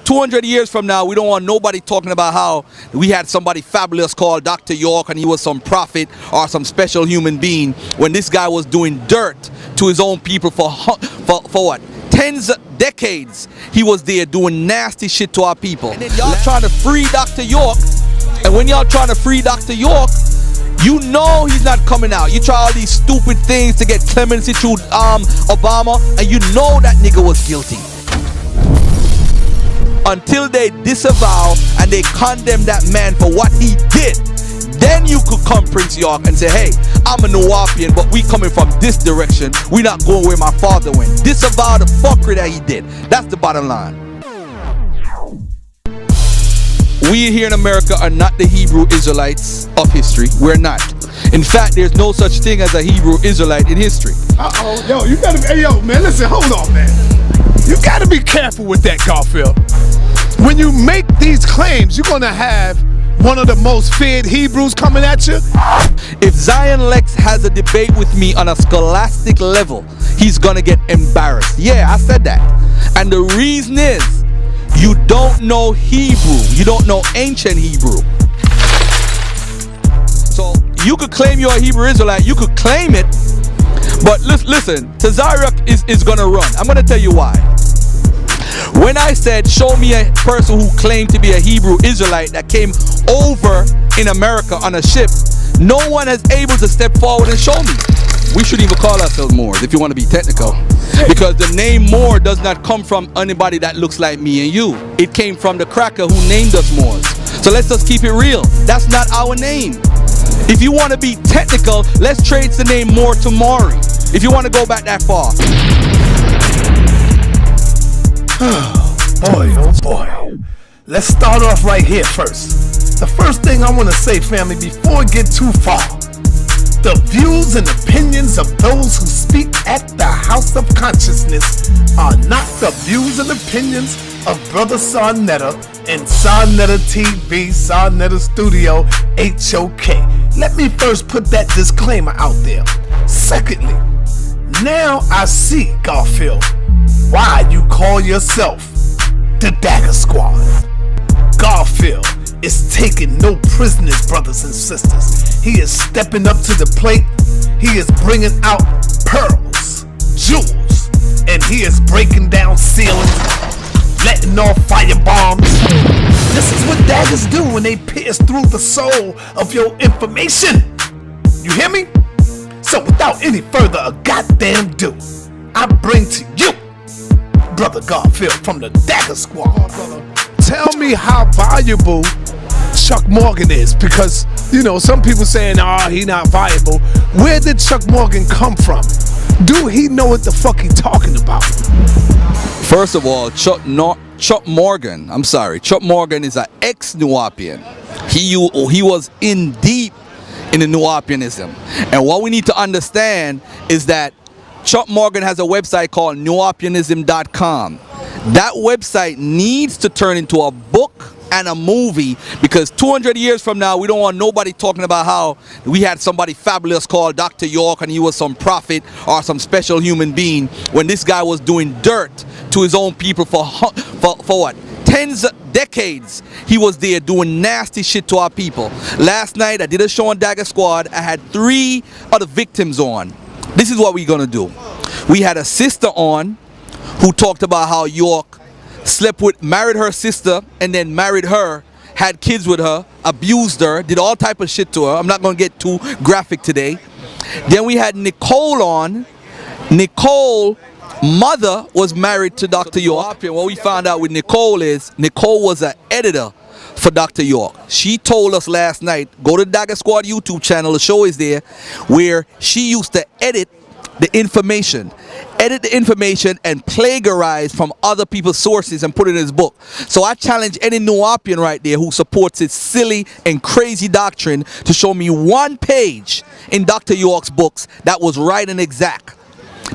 200 years from now, we don't want nobody talking about how we had somebody fabulous called Dr. York and he was some prophet or some special human being, when this guy was doing dirt to his own people for what? Decades. He was there doing nasty shit to our people. And then y'all trying to free Dr. York, and when y'all trying to free Dr. York, you know he's not coming out. You try all these stupid things to get clemency through Obama, and you know that nigga was guilty. Until they disavow and they condemn that man for what he did, then you could come, Prince York, and say, hey, I'm a Nuwapian, but we coming from this direction. We not going where my father went. Disavow the fuckery that he did. That's the bottom line. We here in America are not the Hebrew Israelites of history. We're not. In fact, there's no such thing as a Hebrew Israelite in history. Yo, you gotta be, hey, yo, man, listen, hold on, man. You gotta be careful with that, Garfield. When you make these claims, you're gonna have one of the most feared Hebrews coming at you. If Zion Lex has a debate with me on a scholastic level, he's gonna get embarrassed. Yeah, I said that. And the reason is, you don't know Hebrew. You don't know ancient Hebrew. So you could claim you're a Hebrew Israelite. You could claim it. But listen, Tazariak is gonna run. I'm gonna tell you why. When I said, show me a person who claimed to be a Hebrew Israelite that came over in America on a ship, no one is able to step forward and show me. We should even call ourselves Moors if you want to be technical. Because the name Moor does not come from anybody that looks like me and you. It came from the cracker who named us Moors. So let's just keep it real. That's not our name. If you want to be technical, let's trace the name Moor to Maury. If you want to go back that far. Boy, oh boy. Let's start off right here first. The first thing I want to say, family, before we get too far, the views and opinions of those who speak at the House of Consciousness are not the views and opinions of Brother Sarnetta and Sarnetta TV, Sarnetta Studio, HOK. Let me first put that disclaimer out there. Secondly, now I see, Garfield, why you call yourself the Dagger Squad. Garfield is taking no prisoners, brothers and sisters. He is stepping up to the plate. He is bringing out pearls, jewels, and he is breaking down ceilings, letting off fire bombs. This is what daggers do when they pierce through the soul of your information. You hear me? So without any further goddamn ado, I bring to you Brother Garfield from the Dagger Squad. Tell me how valuable Chuck Morgan is, because, you know, some people saying, he not valuable. Where did Chuck Morgan come from? Do he know what the fuck he talking about? First of all, Chuck Morgan is an ex-Nuwapian. He was in deep in the Nuwapianism. And what we need to understand is that Chuck Morgan has a website called nuwapianism.com. That website needs to turn into a book and a movie, because 200 years from now, we don't want nobody talking about how we had somebody fabulous called Dr. York and he was some prophet or some special human being, when this guy was doing dirt to his own people for what? Decades. He was there doing nasty shit to our people. Last night, I did a show on Dagger Squad. I had 3 of the victims on. This is what we're gonna do. We had a sister on who talked about how York married her sister and then married her, had kids with her, abused her, did all type of shit to her. I'm not gonna get too graphic today. Then we had Nicole on. Nicole mother was married to Dr. York. And what we found out with Nicole is Nicole was an editor for Dr. York. She told us last night, go to Dagger Squad YouTube channel, the show is there, where she used to edit the information and plagiarize from other people's sources and put it in his book. So I challenge any Nuwapian right there who supports his silly and crazy doctrine to show me one page in Dr. York's books that was right and exact,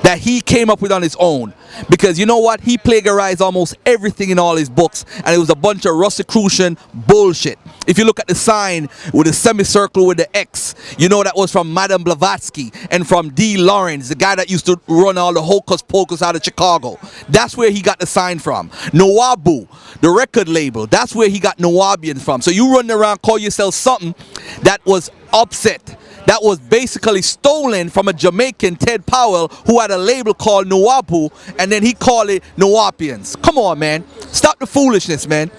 that he came up with on his own. Because you know what? He plagiarized almost everything in all his books, and it was a bunch of Rosicrucian bullshit. If you look at the sign with the semicircle with the X, you know that was from Madame Blavatsky and from D. Lawrence, the guy that used to run all the Hocus Pocus out of Chicago. That's where he got the sign from. Nawabu, the record label, that's where he got Nawabian from. So you run around, call yourself something that was upset, that was basically stolen from a Jamaican, Ted Powell, who had a label called Nawabu, and then he called it Nawapians. Come on, man. Stop the foolishness, man.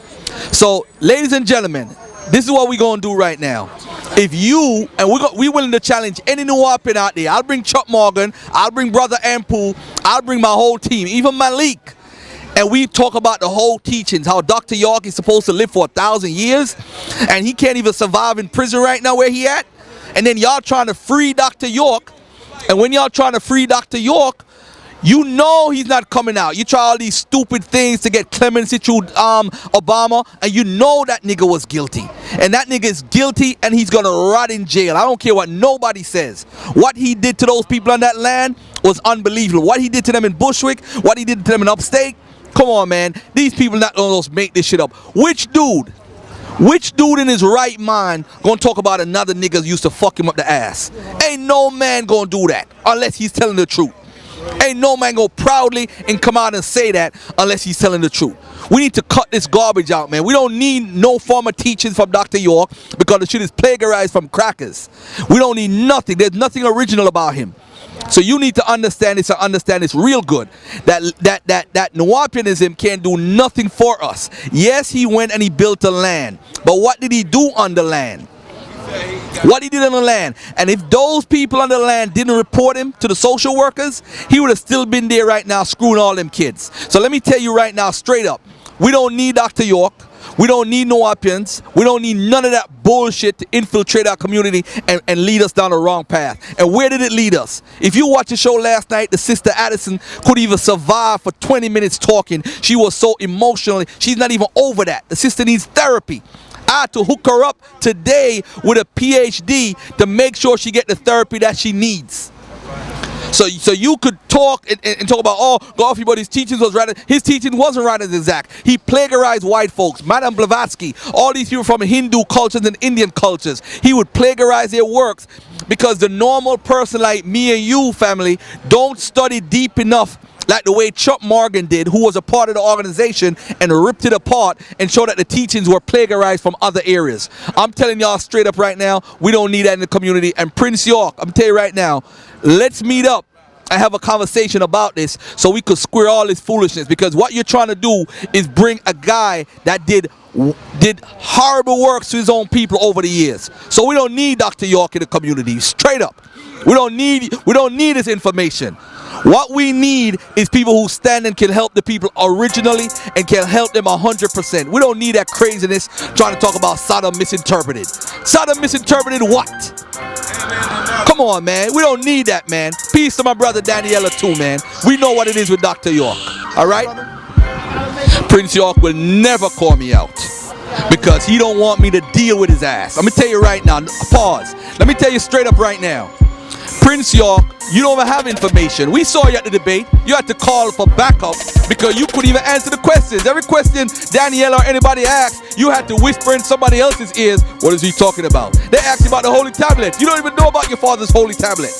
So, ladies and gentlemen, this is what we're going to do right now. If you, and we're willing to challenge any Nawapian out there. I'll bring Chuck Morgan, I'll bring Brother Ampu, I'll bring my whole team, even Malik. And we talk about the whole teachings, how Dr. York is supposed to live for 1,000 years, and he can't even survive in prison right now where he at. And then y'all trying to free Dr. York, and when y'all trying to free Dr. York, you know he's not coming out. You try all these stupid things to get clemency through Obama, and you know that nigga was guilty. And that nigga is guilty, and he's gonna rot in jail. I don't care what nobody says. What he did to those people on that land was unbelievable. What he did to them in Bushwick, what he did to them in upstate. Come on, man. These people not gonna just make this shit up. Which dude in his right mind gonna talk about another nigga used to fuck him up the ass? Ain't no man gonna do that unless he's telling the truth. Ain't no man gonna proudly and come out and say that unless he's telling the truth. We need to cut this garbage out, man. We don't need no former teachings from Dr. York because the shit is plagiarized from crackers. We don't need nothing. There's nothing original about him. So you need to understand this and understand this real good. That Nawapianism can't do nothing for us. Yes, he went and he built a land. But what did he do on the land? What he did on the land. And if those people on the land didn't report him to the social workers, he would have still been there right now screwing all them kids. So let me tell you right now, straight up, we don't need Dr. York. We don't need Nawapians. We don't need none of that bullshit to infiltrate our community and lead us down the wrong path. And where did it lead us? If you watched the show last night, the sister Addison could even survive for 20 minutes talking. She was so emotional. She's not even over that. The sister needs therapy. I had to hook her up today with a PhD to make sure she get the therapy that she needs. So you could talk and talk about, oh, Garfield, but his teachings was right. His teaching wasn't right as exact. He plagiarized white folks, Madame Blavatsky, all these people from Hindu cultures and Indian cultures. He would plagiarize their works because the normal person like me and you, family, don't study deep enough like the way Chuck Morgan did, who was a part of the organization and ripped it apart and showed that the teachings were plagiarized from other areas. I'm telling y'all straight up right now, we don't need that in the community. And Prince York, I'm telling you right now, let's meet up and have a conversation about this so we could square all this foolishness, because what you're trying to do is bring a guy that did horrible works to his own people over the years. So we don't need Dr. York in the community, straight up. We don't need this information. What we need is people who stand and can help the people originally and can help them 100%. We don't need that craziness trying to talk about Sodom misinterpreted. Sodom misinterpreted what? Come on, man. We don't need that, man. Peace to my brother Daniela too, man. We know what it is with Dr. York. All right? Prince York will never call me out because he don't want me to deal with his ass. I'm going to tell you right now. Pause. Let me tell you straight up right now. Prince York, you don't even have information. We saw you at the debate. You had to call for backup because you couldn't even answer the questions. Every question Daniela or anybody asked, you had to whisper in somebody else's ears, what is he talking about? They asked you about the holy tablet. You don't even know about your father's holy tablet.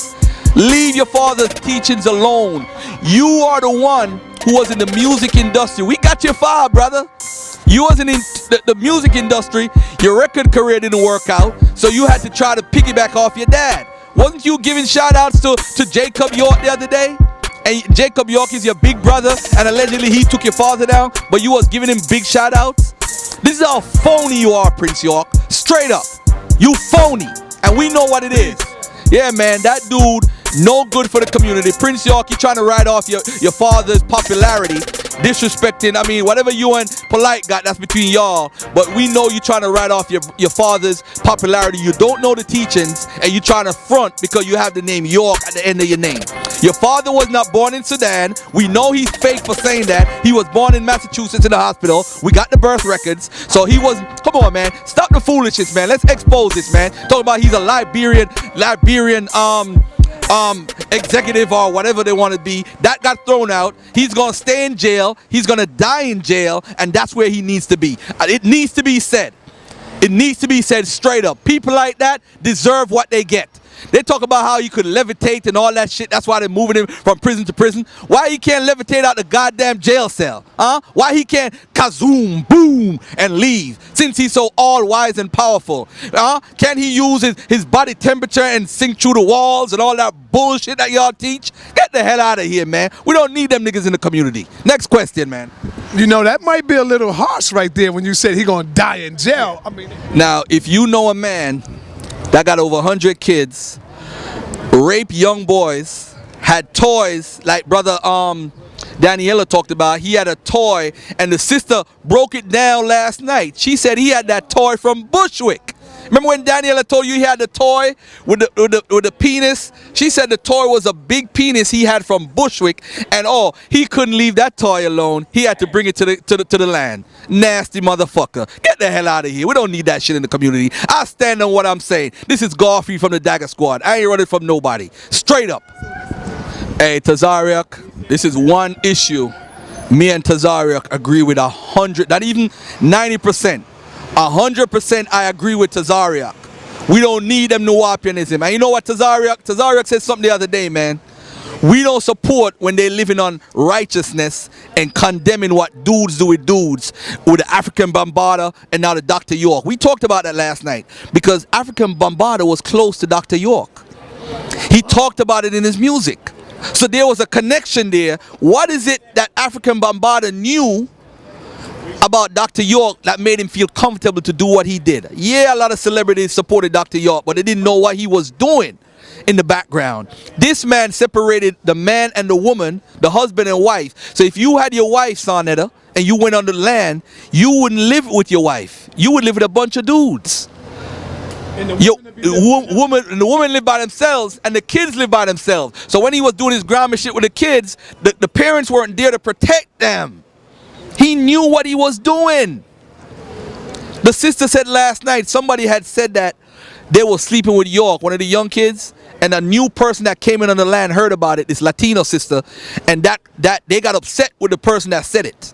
Leave your father's teachings alone. You are the one who was in the music industry. We got your file, brother. You wasn't in the music industry. Your record career didn't work out, so you had to try to piggyback off your dad. Wasn't you giving shout outs to Jacob York the other day? And Jacob York is your big brother, and allegedly he took your father down, but you was giving him big shout outs? This is how phony you are, Prince York. Straight up. You phony. And we know what it is. Yeah, man, that dude, no good for the community. Prince York, you trying to ride off your father's popularity, disrespecting, I mean, whatever you and Polite got, that's between y'all. But we know you trying to ride off your father's popularity. You don't know the teachings, and you trying to front because you have the name York at the end of your name. Your father was not born in Sudan. We know he's fake for saying that. He was born in Massachusetts in the hospital. We got the birth records. So he was, come on, man. Stop the foolishness, man. Let's expose this, man. Talking about he's a Liberian executive or whatever they want to be. That got thrown out. He's gonna stay in jail. He's gonna die in jail, and that's where he needs to be. It needs to be said. It needs to be said straight up. People like that deserve what they get. They talk about how you could levitate and all that shit. That's why they're moving him from prison to prison. Why he can't levitate out the goddamn jail cell? Huh? Why he can't kazoom, boom, and leave? Since he's so all-wise and powerful. Can he use his body temperature and sink through the walls and all that bullshit that y'all teach? Get the hell out of here, man. We don't need them niggas in the community. Next question, man. You know, that might be a little harsh right there when you said he gonna die in jail. I mean, now, if you know a man that got over 100 kids, raped young boys, had toys like brother Daniela talked about. He had a toy and the sister broke it down last night. She said he had that toy from Bushwick. Remember when Daniela told you he had the toy with the penis? She said the toy was a big penis he had from Bushwick, and he couldn't leave that toy alone. He had to bring it to the land. Nasty motherfucker. Get the hell out of here. We don't need that shit in the community. I stand on what I'm saying. This is Garfield from the Dagger Squad. I ain't running from nobody. Straight up. Hey, Tazariak, this is one issue me and Tazariak agree with 100, not even 90%. 100% I agree with Tazariak. We don't need them Nuwapianism. And you know what Tazariak said something the other day, man. We don't support when they're living on righteousness and condemning what dudes do with dudes, with the African Bombarder and now the Dr. York. We talked about that last night because African Bombarder was close to Dr. York. He talked about it in his music. So there was a connection there. What is it that African Bombarder knew about Dr. York that made him feel comfortable to do what he did? Yeah, a lot of celebrities supported Dr. York, but they didn't know what he was doing in the background. This man separated the man and the woman, the husband and wife. So if you had your wife, Sonetta, and you went on the land, you wouldn't live with your wife. You would live with a bunch of dudes. And the woman lived by themselves and the kids lived by themselves. So when he was doing his grandma shit with the kids, the parents weren't there to protect them. He knew what he was doing. The sister said last night, somebody had said that they were sleeping with York, one of the young kids, and a new person that came in on the land heard about it, this Latino sister, and that they got upset with the person that said it.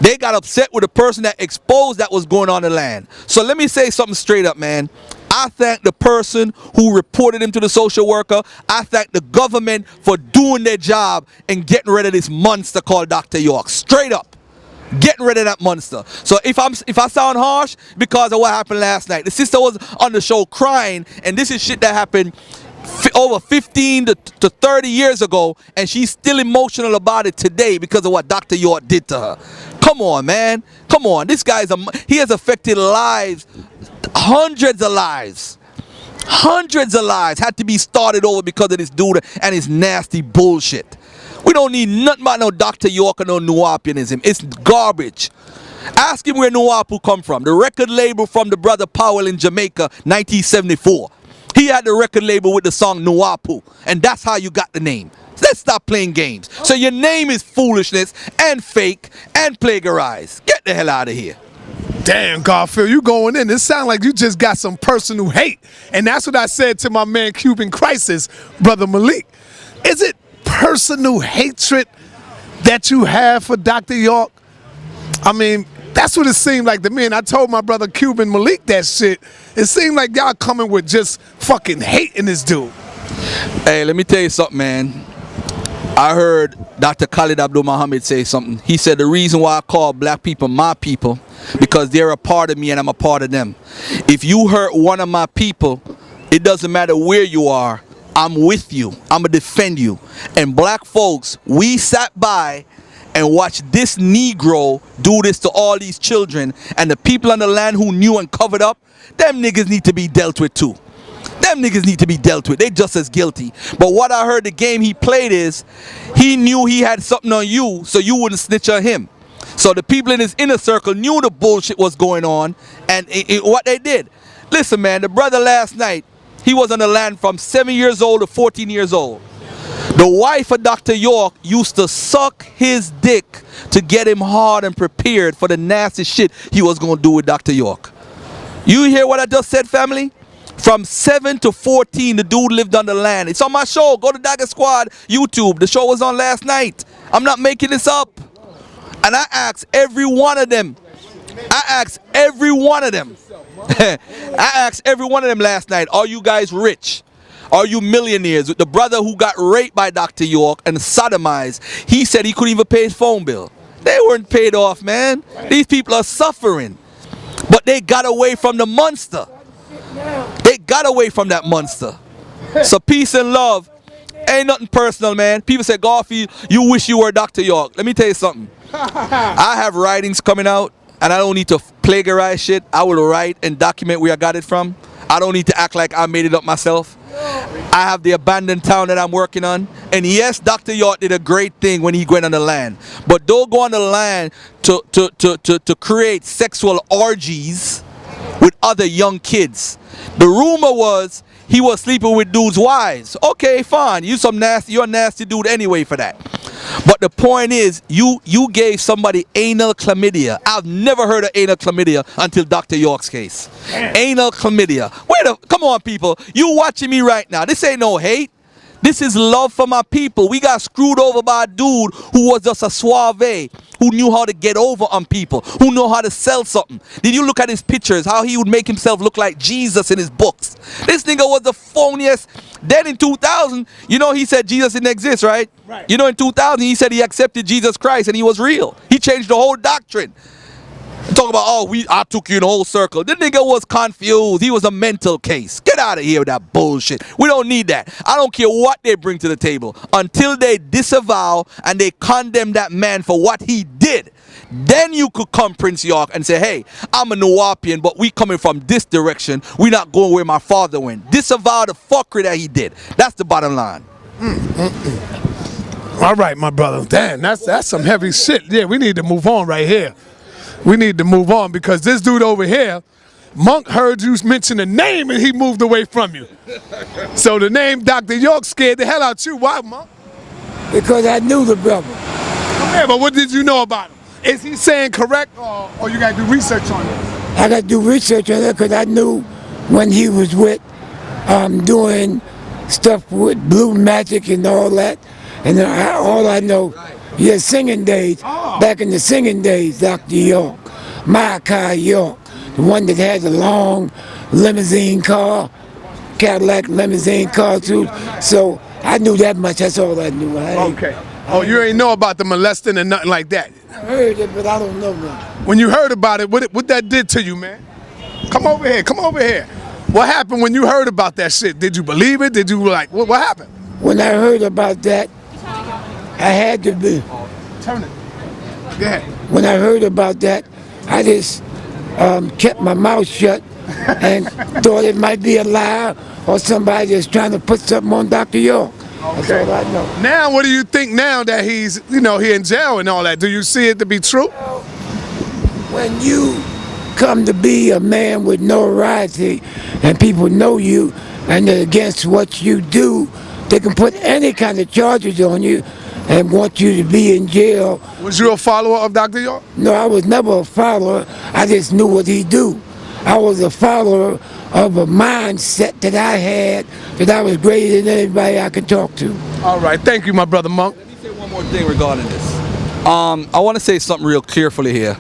They got upset with the person that exposed that was going on the land. So let me say something straight up, man. I thank the person who reported him to the social worker. I thank the government for doing their job and getting rid of this monster called Dr. York. Straight up. Getting rid of that monster. So if I sound harsh, because of what happened last night. The sister was on the show crying, and this is shit that happened over 15 to 30 years ago, and she's still emotional about it today because of what Dr. York did to her. Come on, man. Come on. This guy's he has affected lives, hundreds of lives. Hundreds of lives had to be started over because of this dude and his nasty bullshit. We don't need nothing about no Dr. York or no Nuwapianism. It's garbage. Ask him where Nuwapu come from. The record label from the brother Powell in Jamaica, 1974. He had the record label with the song Nuwapu, and that's how you got the name. Let's stop playing games. So your name is foolishness and fake and plagiarized. Get the hell out of here. Damn, Garfield, you going in. It sounds like you just got some personal hate. And that's what I said to my man Cuban Crisis, Brother Malik. Is it personal hatred that you have for Dr. York? I mean, that's what it seemed like to me. And I told my brother Cuban Malik that shit. It seemed like y'all coming with just fucking hating this dude. Hey, let me tell you something, man. I heard Dr. Khalid Abdul Muhammad say something. He said the reason why I call black people my people, because they're a part of me and I'm a part of them. If you hurt one of my people, it doesn't matter where you are, I'm with you. I'm going to defend you. And black folks, we sat by and watched this Negro do this to all these children, and the people on the land who knew and covered up, them niggas need to be dealt with too. Them niggas need to be dealt with. They just as guilty. But what I heard the game he played is, he knew he had something on you, so you wouldn't snitch on him. So the people in his inner circle knew the bullshit was going on, and what they did. Listen, man, the brother last night, he was on the land from 7 years old to 14 years old. The wife of Dr. York used to suck his dick to get him hard and prepared for the nasty shit he was going to do with Dr. York. You hear what I just said, family? From 7 to 14, the dude lived on the land. It's on my show. Go to Daggers Squad YouTube. The show was on last night. I'm not making this up. And I asked every one of them. I asked every one of them last night, are you guys rich? Are you millionaires? The brother who got raped by Dr. York and sodomized, he said he couldn't even pay his phone bill. They weren't paid off, man. These people are suffering. But they got away from the monster. They got away from that monster. So peace and love ain't nothing personal, man. People say, Garfield, you wish you were Dr. York. Let me tell you something. I have writings coming out, and I don't need to plagiarize shit. I will write and document where I got it from. I don't need to act like I made it up myself. I have the abandoned town that I'm working on. And yes, Dr. York did a great thing when he went on the land. But don't go on the land to create sexual orgies with other young kids. The rumor was he was sleeping with dudes' wives. Okay, fine. You're a nasty dude anyway for that. But the point is, you gave somebody anal chlamydia. I've never heard of anal chlamydia until Dr. York's case. Damn. Anal chlamydia. Come on, people. You watching me right now. This ain't no hate. This is love for my people. We got screwed over by a dude who was just a suave, who knew how to get over on people, who knew how to sell something. Did you look at his pictures, how he would make himself look like Jesus in his books? This nigga was the phoniest. Then in 2000, you know, he said Jesus didn't exist, right? Right. You know, in 2000, he said he accepted Jesus Christ and he was real. He changed the whole doctrine. Talk about, I took you in a whole circle. This nigga was confused. He was a mental case. Get out of here with that bullshit. We don't need that. I don't care what they bring to the table. Until they disavow and they condemn that man for what he did, then you could come, Prince York, and say, hey, I'm a Nuwapian, but we coming from this direction. We not going where my father went. Disavow the fuckery that he did. That's the bottom line. All right, my brother. Damn, that's some heavy shit. Yeah, we need to move on right here. We need to move on because this dude over here, Monk, heard you mention the name and he moved away from you. So the name Dr. York scared the hell out you. Why, Monk? Because I knew the brother. Yeah, but what did you know about him? Is he saying correct or you got to do research on it? I got to do research on it because I knew when he was with doing stuff with blue magic and all that. And all I know, yeah, singing days, back in the singing days, Dr. York, Malachi York, the one that had the long limousine car, Cadillac limousine car too. So I knew that much, that's all I knew. Okay. Oh, you ain't know about the molesting and nothing like that? I heard it, but I don't know nothing. When you heard about it, what that did to you, man? Come over here. What happened when you heard about that shit? Did you believe it? Did you what happened? When I heard about that, I had to be. Turn it. Go ahead. When I heard about that, I just kept my mouth shut and thought it might be a lie or somebody just trying to put something on Dr. York. Okay. That's all I know. Now, what do you think now that he's, he in jail and all that? Do you see it to be true? When you come to be a man with notoriety and people know you and they're against what you do, they can put any kind of charges on you and want you to be in jail. Was you a follower of Dr. York? No, I was never a follower. I just knew what he do. I was a follower of a mindset that I had, that I was greater than anybody I could talk to. All right, thank you, my brother Monk. Let me say one more thing regarding this. I want to say something real carefully here.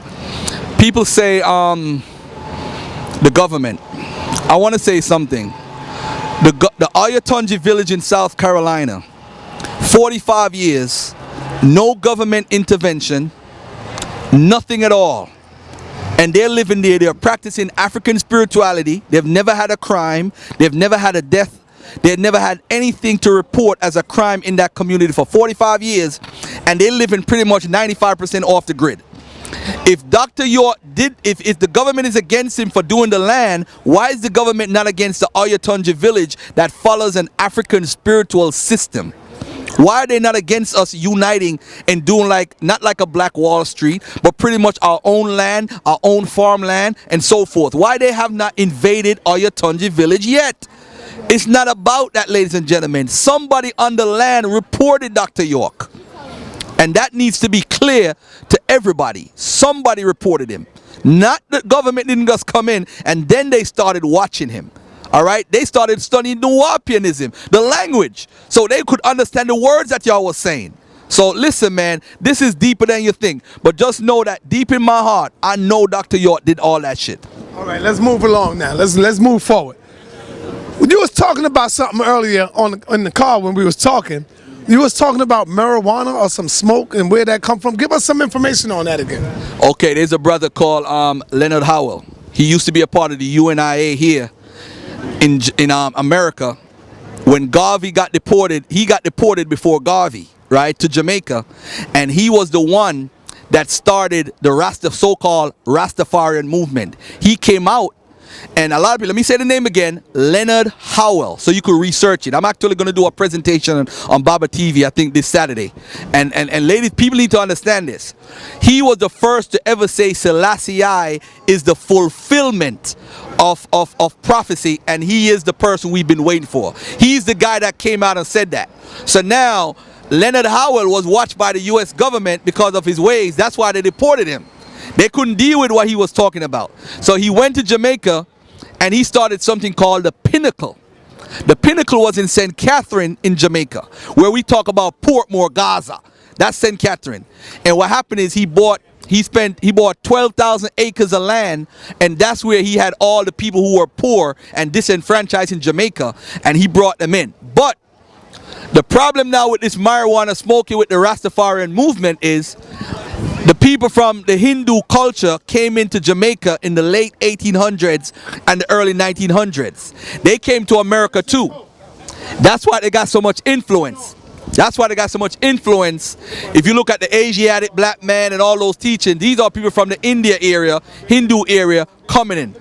People say the government. I want to say something. The Oyotunji village in South Carolina, 45 years, no government intervention, nothing at all. And they're living there, they're practicing African spirituality. They've never had a crime, they've never had a death, they've never had anything to report as a crime in that community for 45 years, and they're living pretty much 95% off the grid. If Dr. York if the government is against him for doing the land, why is the government not against the Oyotunji village that follows an African spiritual system? Why are they not against us uniting and doing not like a Black Wall Street, but pretty much our own land, our own farmland, and so forth? Why they have not invaded Oyotunji village yet? It's not about that, ladies and gentlemen. Somebody on the land reported Dr. York. And that needs to be clear to everybody. Somebody reported him. Not the government didn't just come in and then they started watching him. All right, they started studying Nuwapianism, the language, so they could understand the words that y'all was saying. So listen, man, this is deeper than you think. But just know that deep in my heart, I know Dr. York did all that shit. All right, let's move along now. Let's move forward. When you was talking about something earlier in the car when we was talking, you was talking about marijuana or some smoke and where that come from. Give us some information on that again. Okay, there's a brother called Leonard Howell. He used to be a part of the UNIA here in America. When Garvey got deported, he got deported before Garvey, right, to Jamaica, and he was the one that started the so-called Rastafarian movement. He came out, and a lot of people, let me say the name again, Leonard Howell, so you could research it. I'm actually going to do a presentation on Baba TV, I think this Saturday. And ladies, people need to understand this. He was the first to ever say Selassie I is the fulfillment of prophecy, and he is the person we've been waiting for. He's the guy that came out and said that. So now, Leonard Howell was watched by the U.S. government because of his ways. That's why they deported him. They couldn't deal with what he was talking about. So he went to Jamaica and he started something called the Pinnacle. The Pinnacle was in St. Catherine in Jamaica, where we talk about Portmore, Gaza. That's St. Catherine. And what happened is he bought 12,000 acres of land, and that's where he had all the people who were poor and disenfranchised in Jamaica, and he brought them in. But the problem now with this marijuana smoking with the Rastafarian movement is the people from the Hindu culture came into Jamaica in the late 1800s and the early 1900s. They came to America too. That's why they got so much influence. That's why they got so much influence. If you look at the Asiatic black man and all those teachings, these are people from the India area, Hindu area coming in.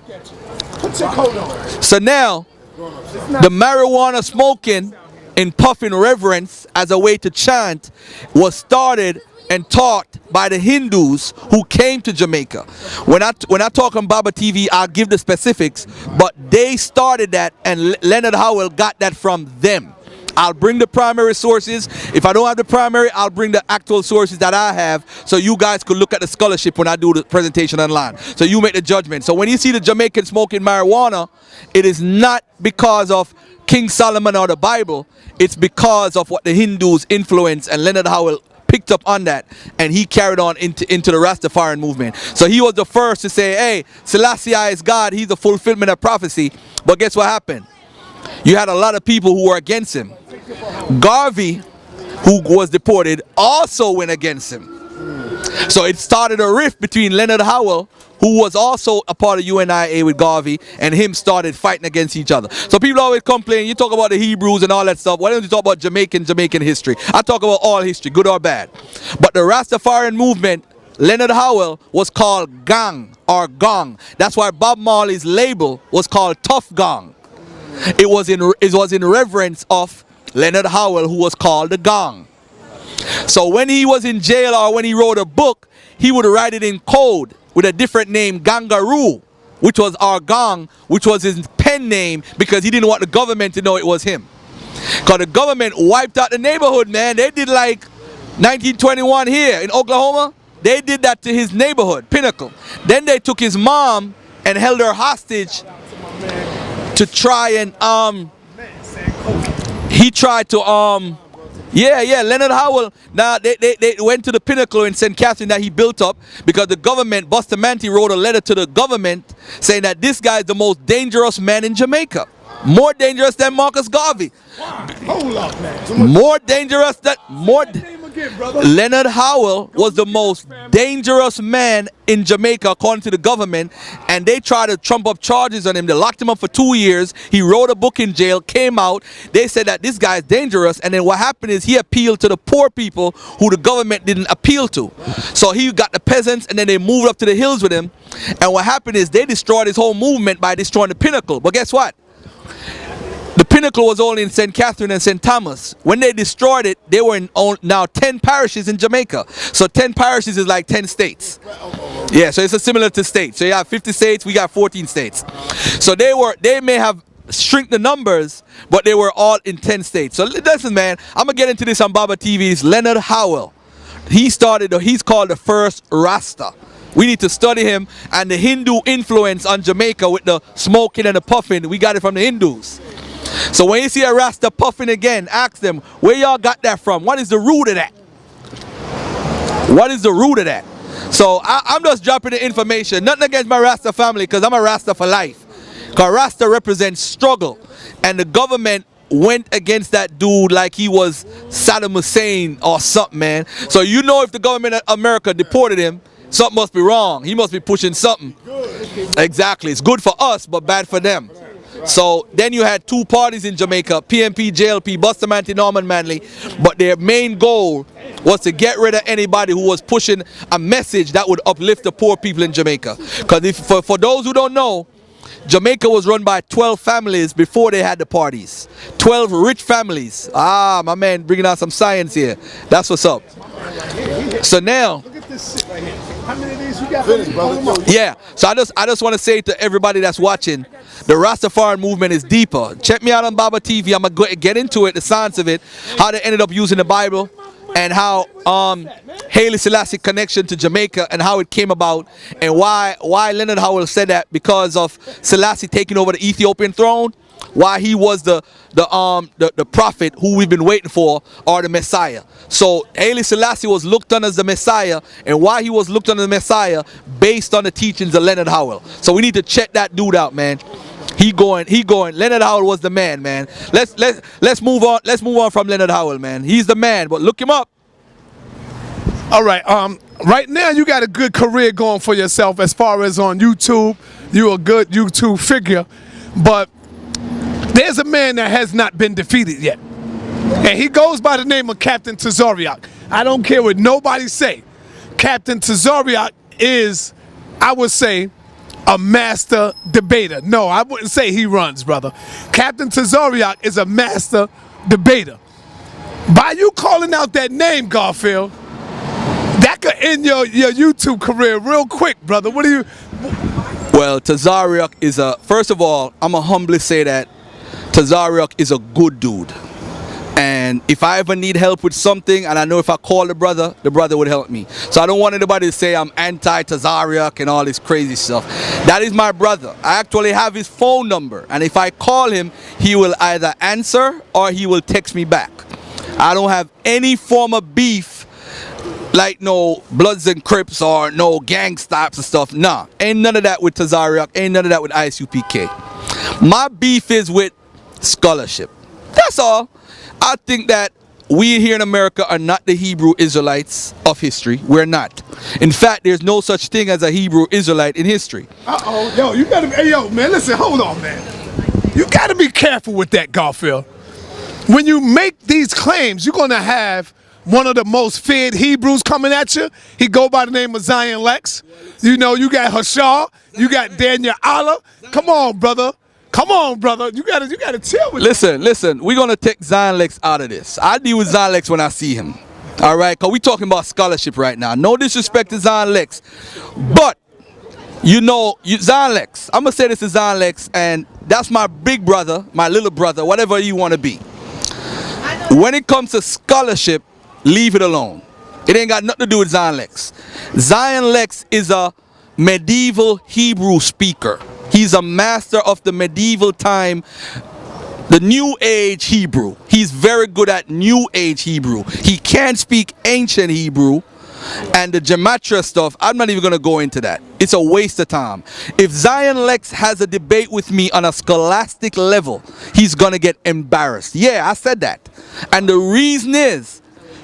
So now, the marijuana smoking in puffing reverence as a way to chant was started and taught by the Hindus who came to Jamaica. When I talk on Baba TV, I'll give the specifics, but they started that, and Leonard Howell got that from them. I'll bring the primary sources. If I don't have the primary, I'll bring the actual sources that I have, so you guys could look at the scholarship when I do the presentation online. So you make the judgment. So when you see the Jamaicans smoking marijuana, it is not because of King Solomon or the Bible. It's because of what the Hindus influenced, and Leonard Howell picked up on that, and he carried on into the Rastafarian movement. So he was the first to say, hey, Selassie I is God, he's the fulfillment of prophecy. But guess what happened? You had a lot of people who were against him. Garvey, who was deported, also went against him. So it started a rift between Leonard Howell, who was also a part of UNIA with Garvey, and him started fighting against each other. So people always complain, you talk about the Hebrews and all that stuff. Why don't you talk about Jamaican history? I talk about all history, good or bad. But the Rastafarian movement, Leonard Howell was called Gang or Gong. That's why Bob Marley's label was called Tough Gong. It was in reverence of Leonard Howell, who was called the Gong. So when he was in jail or when he wrote a book, he would write it in code with a different name, Gangaroo, which was our Gong, which was his pen name, because he didn't want the government to know it was him. Because the government wiped out the neighborhood, man. They did like 1921 here in Oklahoma. They did that to his neighborhood, Pinnacle. Then they took his mom and held her hostage to try and he tried to Leonard Howell. Now they went to the Pinnacle in St. Catherine that he built up, because the government, Bustamante wrote a letter to the government saying that this guy is the most dangerous man in Jamaica. More dangerous than Marcus Garvey. Hold up, man. More dangerous than Leonard Howell was the most dangerous man in Jamaica according to the government, and they tried to trump up charges on him. They locked him up for 2 years. He wrote a book in jail, came out. They said that this guy is dangerous, and then what happened is he appealed to the poor people who the government didn't appeal to. So he got the peasants, and then they moved up to the hills with him, and what happened is they destroyed his whole movement by destroying the Pinnacle. But guess what? The Pinnacle was only in St. Catherine and St. Thomas. When they destroyed it, they were in now 10 parishes in Jamaica. So 10 parishes is like 10 states. Yeah, so it's similar to states. So you have 50 states, we got 14 states. So they may have shrink the numbers, but they were all in 10 states. So listen, man, I'm going to get into this on Baba TV's Leonard Howell. He's called the first Rasta. We need to study him, and the Hindu influence on Jamaica with the smoking and the puffing, we got it from the Hindus. So when you see a Rasta puffing again, ask them, where y'all got that from? What is the root of that? What is the root of that? So I'm just dropping the information. Nothing against my Rasta family, because I'm a Rasta for life. Because Rasta represents struggle. And the government went against that dude like he was Saddam Hussein or something, man. So you know, if the government of America deported him, something must be wrong. He must be pushing something. Exactly. It's good for us, but bad for them. So then you had two parties in Jamaica, PMP, JLP, Bustamante, Norman Manley, but their main goal was to get rid of anybody who was pushing a message that would uplift the poor people in Jamaica. Because for those who don't know, Jamaica was run by 12 families before they had the parties. 12 rich families. Ah, my man bringing out some science here. That's what's up. So now, How many of these you got? yeah, so I just want to say to everybody that's watching, the Rastafarian movement is deeper. Check me out on Baba TV. I'm going to get into it, the science of it, how they ended up using the Bible, and how Haile Selassie connection to Jamaica and how it came about, and why Leonard Howell said that because of Selassie taking over the Ethiopian throne, why he was the prophet who we've been waiting for, or the Messiah. So Haile Selassie was looked on as the Messiah, and why he was looked on as the Messiah based on the teachings of Leonard Howell. So we need to check that dude out, man. He going. Leonard Howell was the man, man. Let's move on. Let's move on from Leonard Howell, man. He's the man, but look him up. All right. Right now you got a good career going for yourself as far as on YouTube. You're a good YouTube figure, but there's a man that has not been defeated yet, and he goes by the name of Captain Tazariak. I don't care what nobody say. Captain Tazariak is, I would say, a master debater. No, I wouldn't say he runs, brother. Captain Tazariak is a master debater. By you calling out that name, Garfield, that could end your YouTube career real quick, brother. What do you... Well, Tazariak is first of all, I'm going to humbly say that Tazariak is a good dude. And if I ever need help with something, and I know if I call the brother would help me. So I don't want anybody to say I'm anti-Tazariak and all this crazy stuff. That is my brother. I actually have his phone number. And if I call him, he will either answer or he will text me back. I don't have any form of beef, like no Bloods and Crips or no gang stops and stuff. Nah, ain't none of that with Tazariak. Ain't none of that with ISUPK. My beef is with scholarship. That's all. I think that we here in America are not the Hebrew Israelites of history. We're not. In fact, there's no such thing as a Hebrew Israelite in history. Yo, you gotta, hey, yo, man, listen, hold on, man. You gotta be careful with that, Garfield. When you make these claims, you're gonna have one of the most feared Hebrews coming at you. He go by the name of Zion Lex. You know, you got Hashar, you got Daniel Allah. Come on, brother. Come on, brother. You gotta chill with Listen. We're gonna take Zion Lex out of this. I deal with Zion Lex when I see him. All right, cause we talking about scholarship right now. No disrespect to Zion Lex, but you know, Zion Lex. I'm gonna say this to Zion Lex, and that's my big brother, my little brother, whatever you want to be. When it comes to scholarship, leave it alone. It ain't got nothing to do with Zion Lex. Zion Lex is a medieval Hebrew speaker. He's a master of the medieval time, the New Age Hebrew. He's very good at New Age Hebrew. He can't speak ancient Hebrew, and the gematria stuff, I'm not even going to go into that. It's a waste of time. If Zion Lex has a debate with me on a scholastic level, he's going to get embarrassed. Yeah, I said that. And the reason is,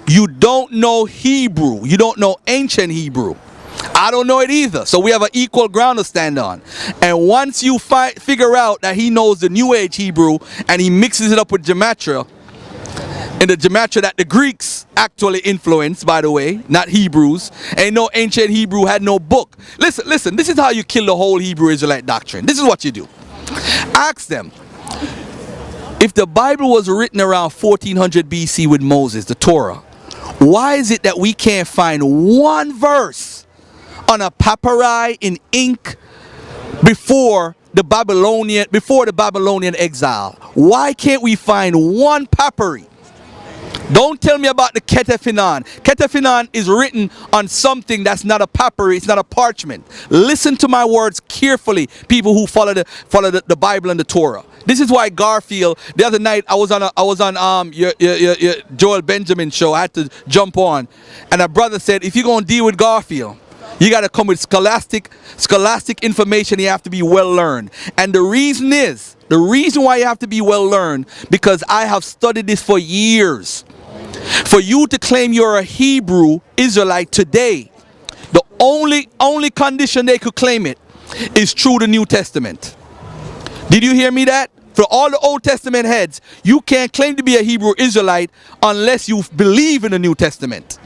you don't know Hebrew. You don't know ancient Hebrew. I don't know it either. So we have an equal ground to stand on. And once you figure out that he knows the New Age Hebrew and he mixes it up with gematria, and the gematria that the Greeks actually influenced, by the way, not Hebrews, and no ancient Hebrew had no book. Listen, this is how you kill the whole Hebrew Israelite doctrine. This is what you do. Ask them, if the Bible was written around 1400 BC with Moses, the Torah, why is it that we can't find one verse on a papyri in ink before the Babylonian exile? Why can't we find one papyri Don't tell me about the Ketephinon. Ketephinon is written on something that's not a papyrus, it's not a parchment. Listen to my words carefully, people who follow the Bible and the Torah. This is why Garfield, the other night I was on your Joel Benjamin show. I had to jump on, and a brother said, if you're gonna deal with Garfield, you got to come with scholastic information. You have to be well learned. And the reason why you have to be well learned, because I have studied this for years. For you to claim you're a Hebrew Israelite today, the only condition they could claim it is through the New Testament. Did you hear me that? For all the Old Testament heads, you can't claim to be a Hebrew Israelite unless you believe in the New Testament.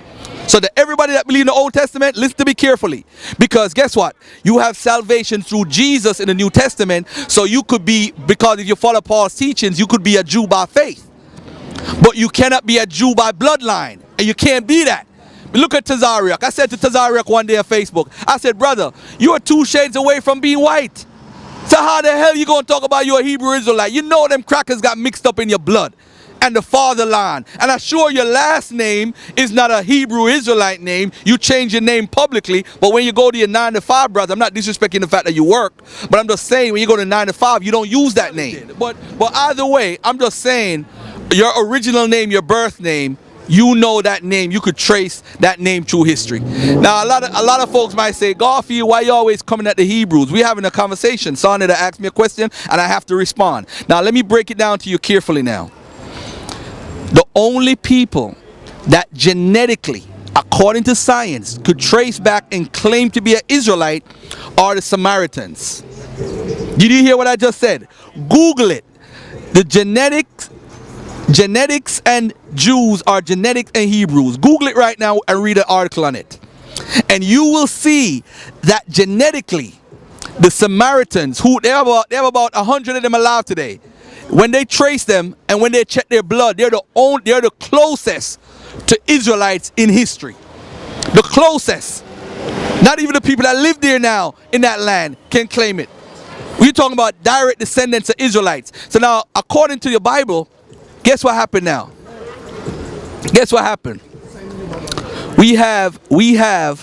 So that everybody that believes in the Old Testament, listen to me carefully. Because guess what? You have salvation through Jesus in the New Testament. So you could be, because if you follow Paul's teachings, you could be a Jew by faith. But you cannot be a Jew by bloodline. And you can't be that. Look at Tazariak. I said to Tazariak one day on Facebook, I said, brother, you are 2 shades away from being white. So how the hell you going to talk about you're a Hebrew Israelite? You know them crackers got mixed up in your blood. And the fatherland. And I'm sure your last name is not a Hebrew Israelite name. You change your name publicly, but when you go to your 9 to 5, brother, I'm not disrespecting the fact that you work, but I'm just saying when you go to 9 to 5, you don't use that name. But either way, I'm just saying your original name, your birth name, you know that name. You could trace that name through history. Now, a lot of folks might say, Garfield, why you always coming at the Hebrews? We're having a conversation. Someone asked me a question, and I have to respond. Now, let me break it down to you carefully now. The only people that genetically, according to science, could trace back and claim to be an Israelite are the Samaritans. Did you hear what I just said? Google it. The genetics and Jews are genetics and Hebrews. Google it right now and read an article on it. And you will see that genetically, the Samaritans, who they have about 100 of them alive today, when they trace them and when they check their blood, they're the closest to Israelites in history. The closest. Not even the people that live there now in that land can claim it. We're talking about direct descendants of Israelites. So now, according to your Bible, guess what happened now? Guess what happened? We have the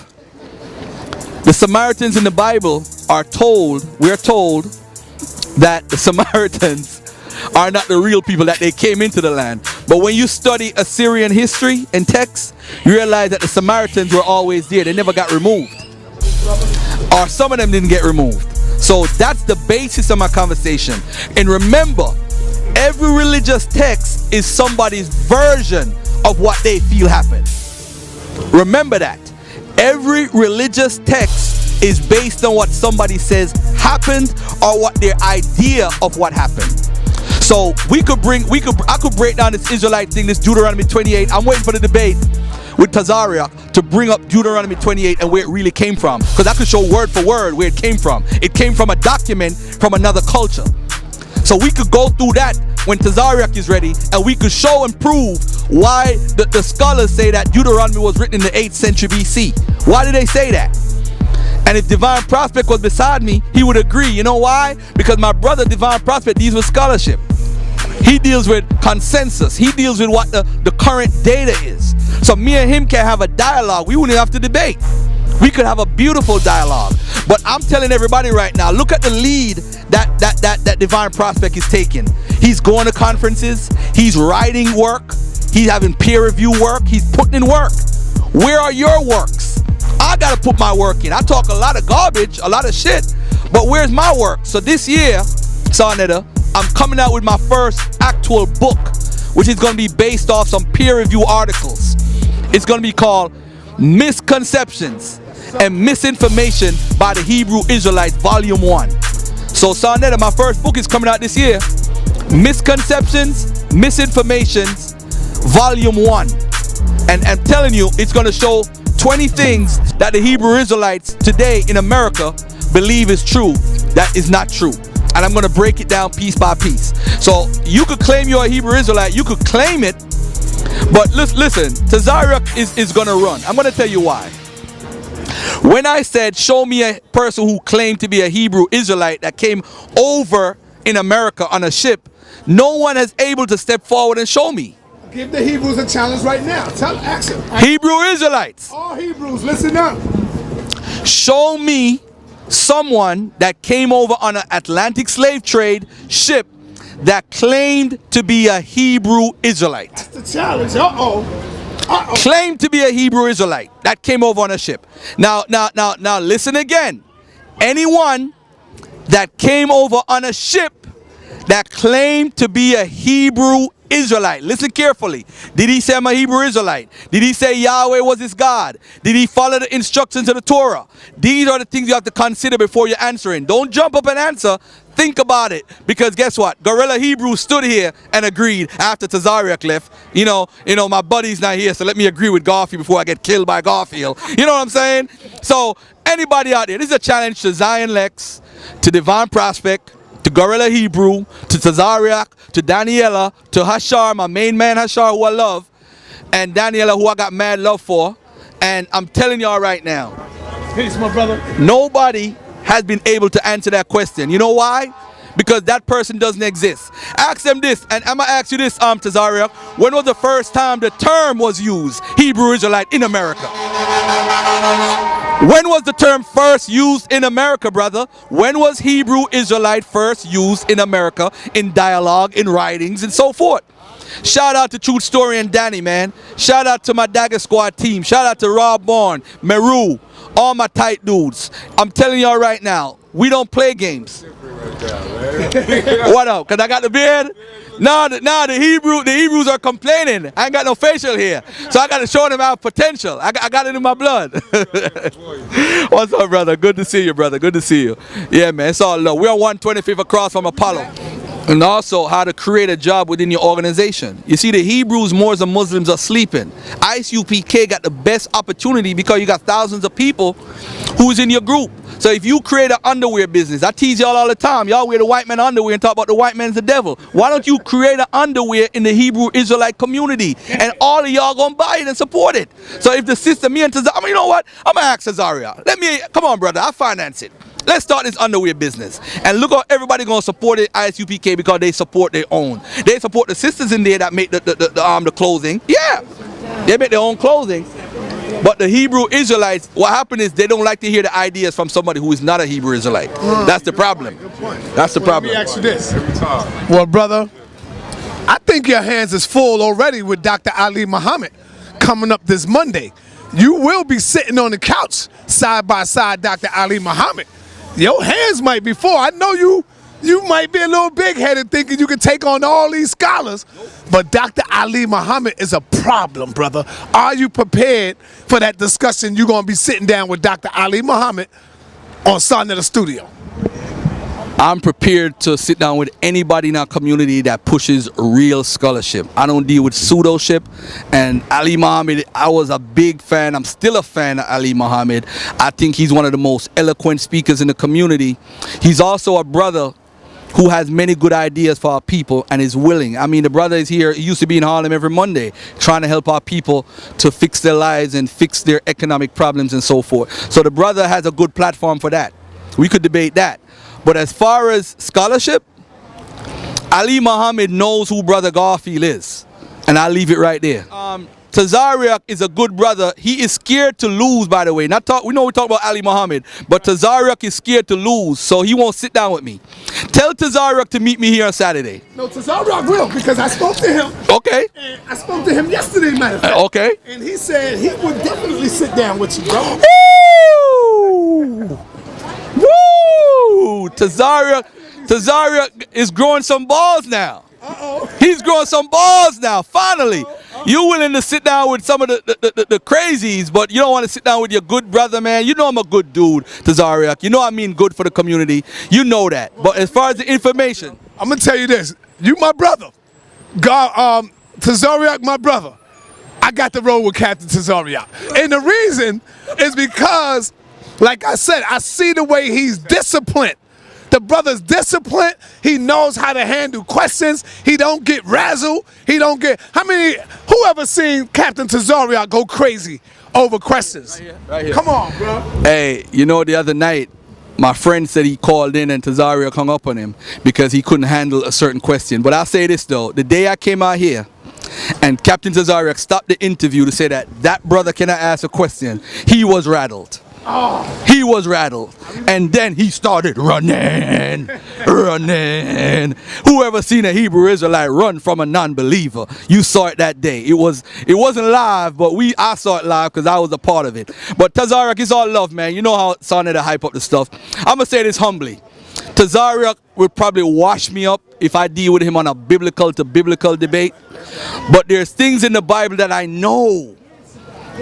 Samaritans in the Bible we're told that the Samaritans are not the real people, that they came into the land. But when you study Assyrian history and texts, you realize that the Samaritans were always there. They never got removed. Or some of them didn't get removed. So that's the basis of my conversation. And remember, every religious text is somebody's version of what they feel happened. Remember that. Every religious text is based on what somebody says happened or what their idea of what happened. So I could break down this Israelite thing, this Deuteronomy 28. I'm waiting for the debate with Tazariak to bring up Deuteronomy 28 and where it really came from, because I could show word for word where it came from. It came from a document from another culture. So we could go through that when Tazariak is ready, and we could show and prove why the scholars say that Deuteronomy was written in the 8th century BC. Why do they say that? And if Divine Prospect was beside me, he would agree. You know why? Because my brother Divine Prospect deals with scholarship. He deals with consensus. He deals with what the current data is. So me and him can have a dialogue. We wouldn't have to debate. We could have a beautiful dialogue. But I'm telling everybody right now, look at the lead that Divine Prospect is taking. He's going to conferences. He's writing work. He's having peer review work. He's putting in work. Where are your works? I got to put my work in. I talk a lot of garbage, a lot of shit, but where's my work? So this year, Sarnetta, I'm coming out with my first actual book, which is going to be based off some peer review articles. It's going to be called Misconceptions and Misinformation by the Hebrew Israelites, Volume 1. So Sarnetta, my first book is coming out this year. Misconceptions, Misinformations, Volume 1. And I'm telling you, it's going to show 20 things that the Hebrew Israelites today in America believe is true that is not true. And I'm going to break it down piece by piece. So you could claim you're a Hebrew Israelite. You could claim it. But listen, Tazariak is going to run. I'm going to tell you why. When I said, show me a person who claimed to be a Hebrew Israelite that came over in America on a ship, no one is able to step forward and show me. Give the Hebrews a challenge right now. Ask them. Hebrew Israelites, All Hebrews, listen up. show me someone that came over on an Atlantic slave trade ship that claimed to be a Hebrew Israelite. That's the challenge. Claimed to be a Hebrew Israelite that came over on a ship. Now, listen again. Anyone that came over on a ship that claimed to be a Hebrew Israelite. Listen carefully. Did he say I'm a Hebrew Israelite? Did he say Yahweh was his God? Did he follow the instructions of the Torah? These are the things you have to consider before you're answering. Don't jump up and answer. Think about it. Because guess what? Gorilla Hebrew stood here and agreed after Tazariak left. You know, my buddy's not here, so let me agree with Garfield before I get killed by Garfield. You know what I'm saying? So anybody out there, this is a challenge to Zion Lex, to Divine Prospect, to Gorilla Hebrew, to Tazariak, to Daniela, to Hashar, my main man Hashar, who I love, and Daniela, who I got mad love for. And I'm telling y'all right now, Peace, my brother. nobody has been able to answer that question. You know why? Because that person doesn't exist. Ask them this, and I'm gonna ask you this, Tazariak. When was the first time the term was used, Hebrew Israelite, in America? When was the term first used in America, brother? When was Hebrew Israelite first used in America, in dialogue, in writings, and so forth? Shout out to Truth Story and Danny, man. Shout out to my Daggers squad team. Shout out to Rob Bourne, Meru, all my tight dudes. I'm telling y'all right now, we don't play games. What up? Cause I got the beard? The Hebrews are complaining. I ain't got no facial hair. So I gotta show them our potential. I got it in my blood. What's up, brother? Good to see you, brother. Good to see you. Yeah, man, it's all love. We're on 125th across from Apollo. And also how to create a job within your organization. You see, the Hebrews, Moors, and Muslims are sleeping. ISUPK got the best opportunity because you got thousands of people who's in your group. So if you create an underwear business, I tease y'all all the time. Y'all wear the white man underwear and talk about the white man's the devil. Why don't you create an underwear in the Hebrew Israelite community? And all of y'all gonna buy it and support it. So if the sister, me and Tazaria, you know what? I'm gonna ask Tazaria. Come on, brother, I'll finance it. Let's start this underwear business. And look how everybody gonna support it, ISUPK, because they support their own. They support the sisters in there that make the clothing. Yeah, they make their own clothing. But the Hebrew Israelites, what happened is they don't like to hear the ideas from somebody who is not a Hebrew Israelite. That's the problem. That's the problem. Let me ask you this. Well, brother, I think your hands is full already with Dr. Ali Muhammad coming up this Monday. You will be sitting on the couch side by side, Dr. Ali Muhammad. Your hands might be full. I know you might be a little big-headed thinking you can take on all these scholars, but Dr. Ali Muhammad is a problem, brother. Are you prepared for that discussion? You're going to be sitting down with Dr. Ali Muhammad on Sunday at the studio. I'm prepared to sit down with anybody in our community that pushes real scholarship. I don't deal with pseudoship. And Ali Muhammad, I was a big fan. I'm still a fan of Ali Muhammad. I think he's one of the most eloquent speakers in the community. He's also a brother who has many good ideas for our people and is willing. I mean, the brother is here. He used to be in Harlem every Monday trying to help our people to fix their lives and fix their economic problems and so forth. So the brother has a good platform for that. We could debate that. But as far as scholarship, Ali Muhammad knows who Brother Garfield is. And I'll leave it right there. Tazariak is a good brother. He is scared to lose, by the way. We know we talk about Ali Muhammad, but Tazariak is scared to lose, so he won't sit down with me. Tell Tazariak to meet me here on Saturday. No, Tazariak will, because I spoke to him. Okay. And I spoke to him yesterday, matter of fact. Okay. And he said he would definitely sit down with you, bro. Woo! Woo! Tazariak is growing some balls now. He's growing some balls now, finally. You're willing to sit down with some of the crazies, but you don't want to sit down with your good brother, man. You know I'm a good dude, Tazariak. You know I mean good for the community. You know that. But as far as the information, I'm going to tell you this. You my brother. Tazariak, my brother. I got to roll with Captain Tazariak. And the reason is because, like I said, I see the way he's disciplined. The brother's disciplined. He knows how to handle questions. He don't get razzled. He don't get... Who ever seen Captain Tazariak go crazy over questions? Right here. Come on, bro. Hey, you know, the other night, my friend said he called in and Tazariak hung up on him because he couldn't handle a certain question. But I'll say this, though. The day I came out here, and Captain Tazariak stopped the interview to say that brother cannot ask a question. He was rattled. He was rattled, and then he started running. Whoever seen a Hebrew Israelite run from a non-believer, you saw it that day. It wasn't live, but I saw it live because I was a part of it. But Tazariak is all love, man. You know how Sonnet hype up the stuff. I'm gonna say this humbly. Tazariak would probably wash me up if I deal with him on a biblical to biblical debate. But there's things in the Bible that I know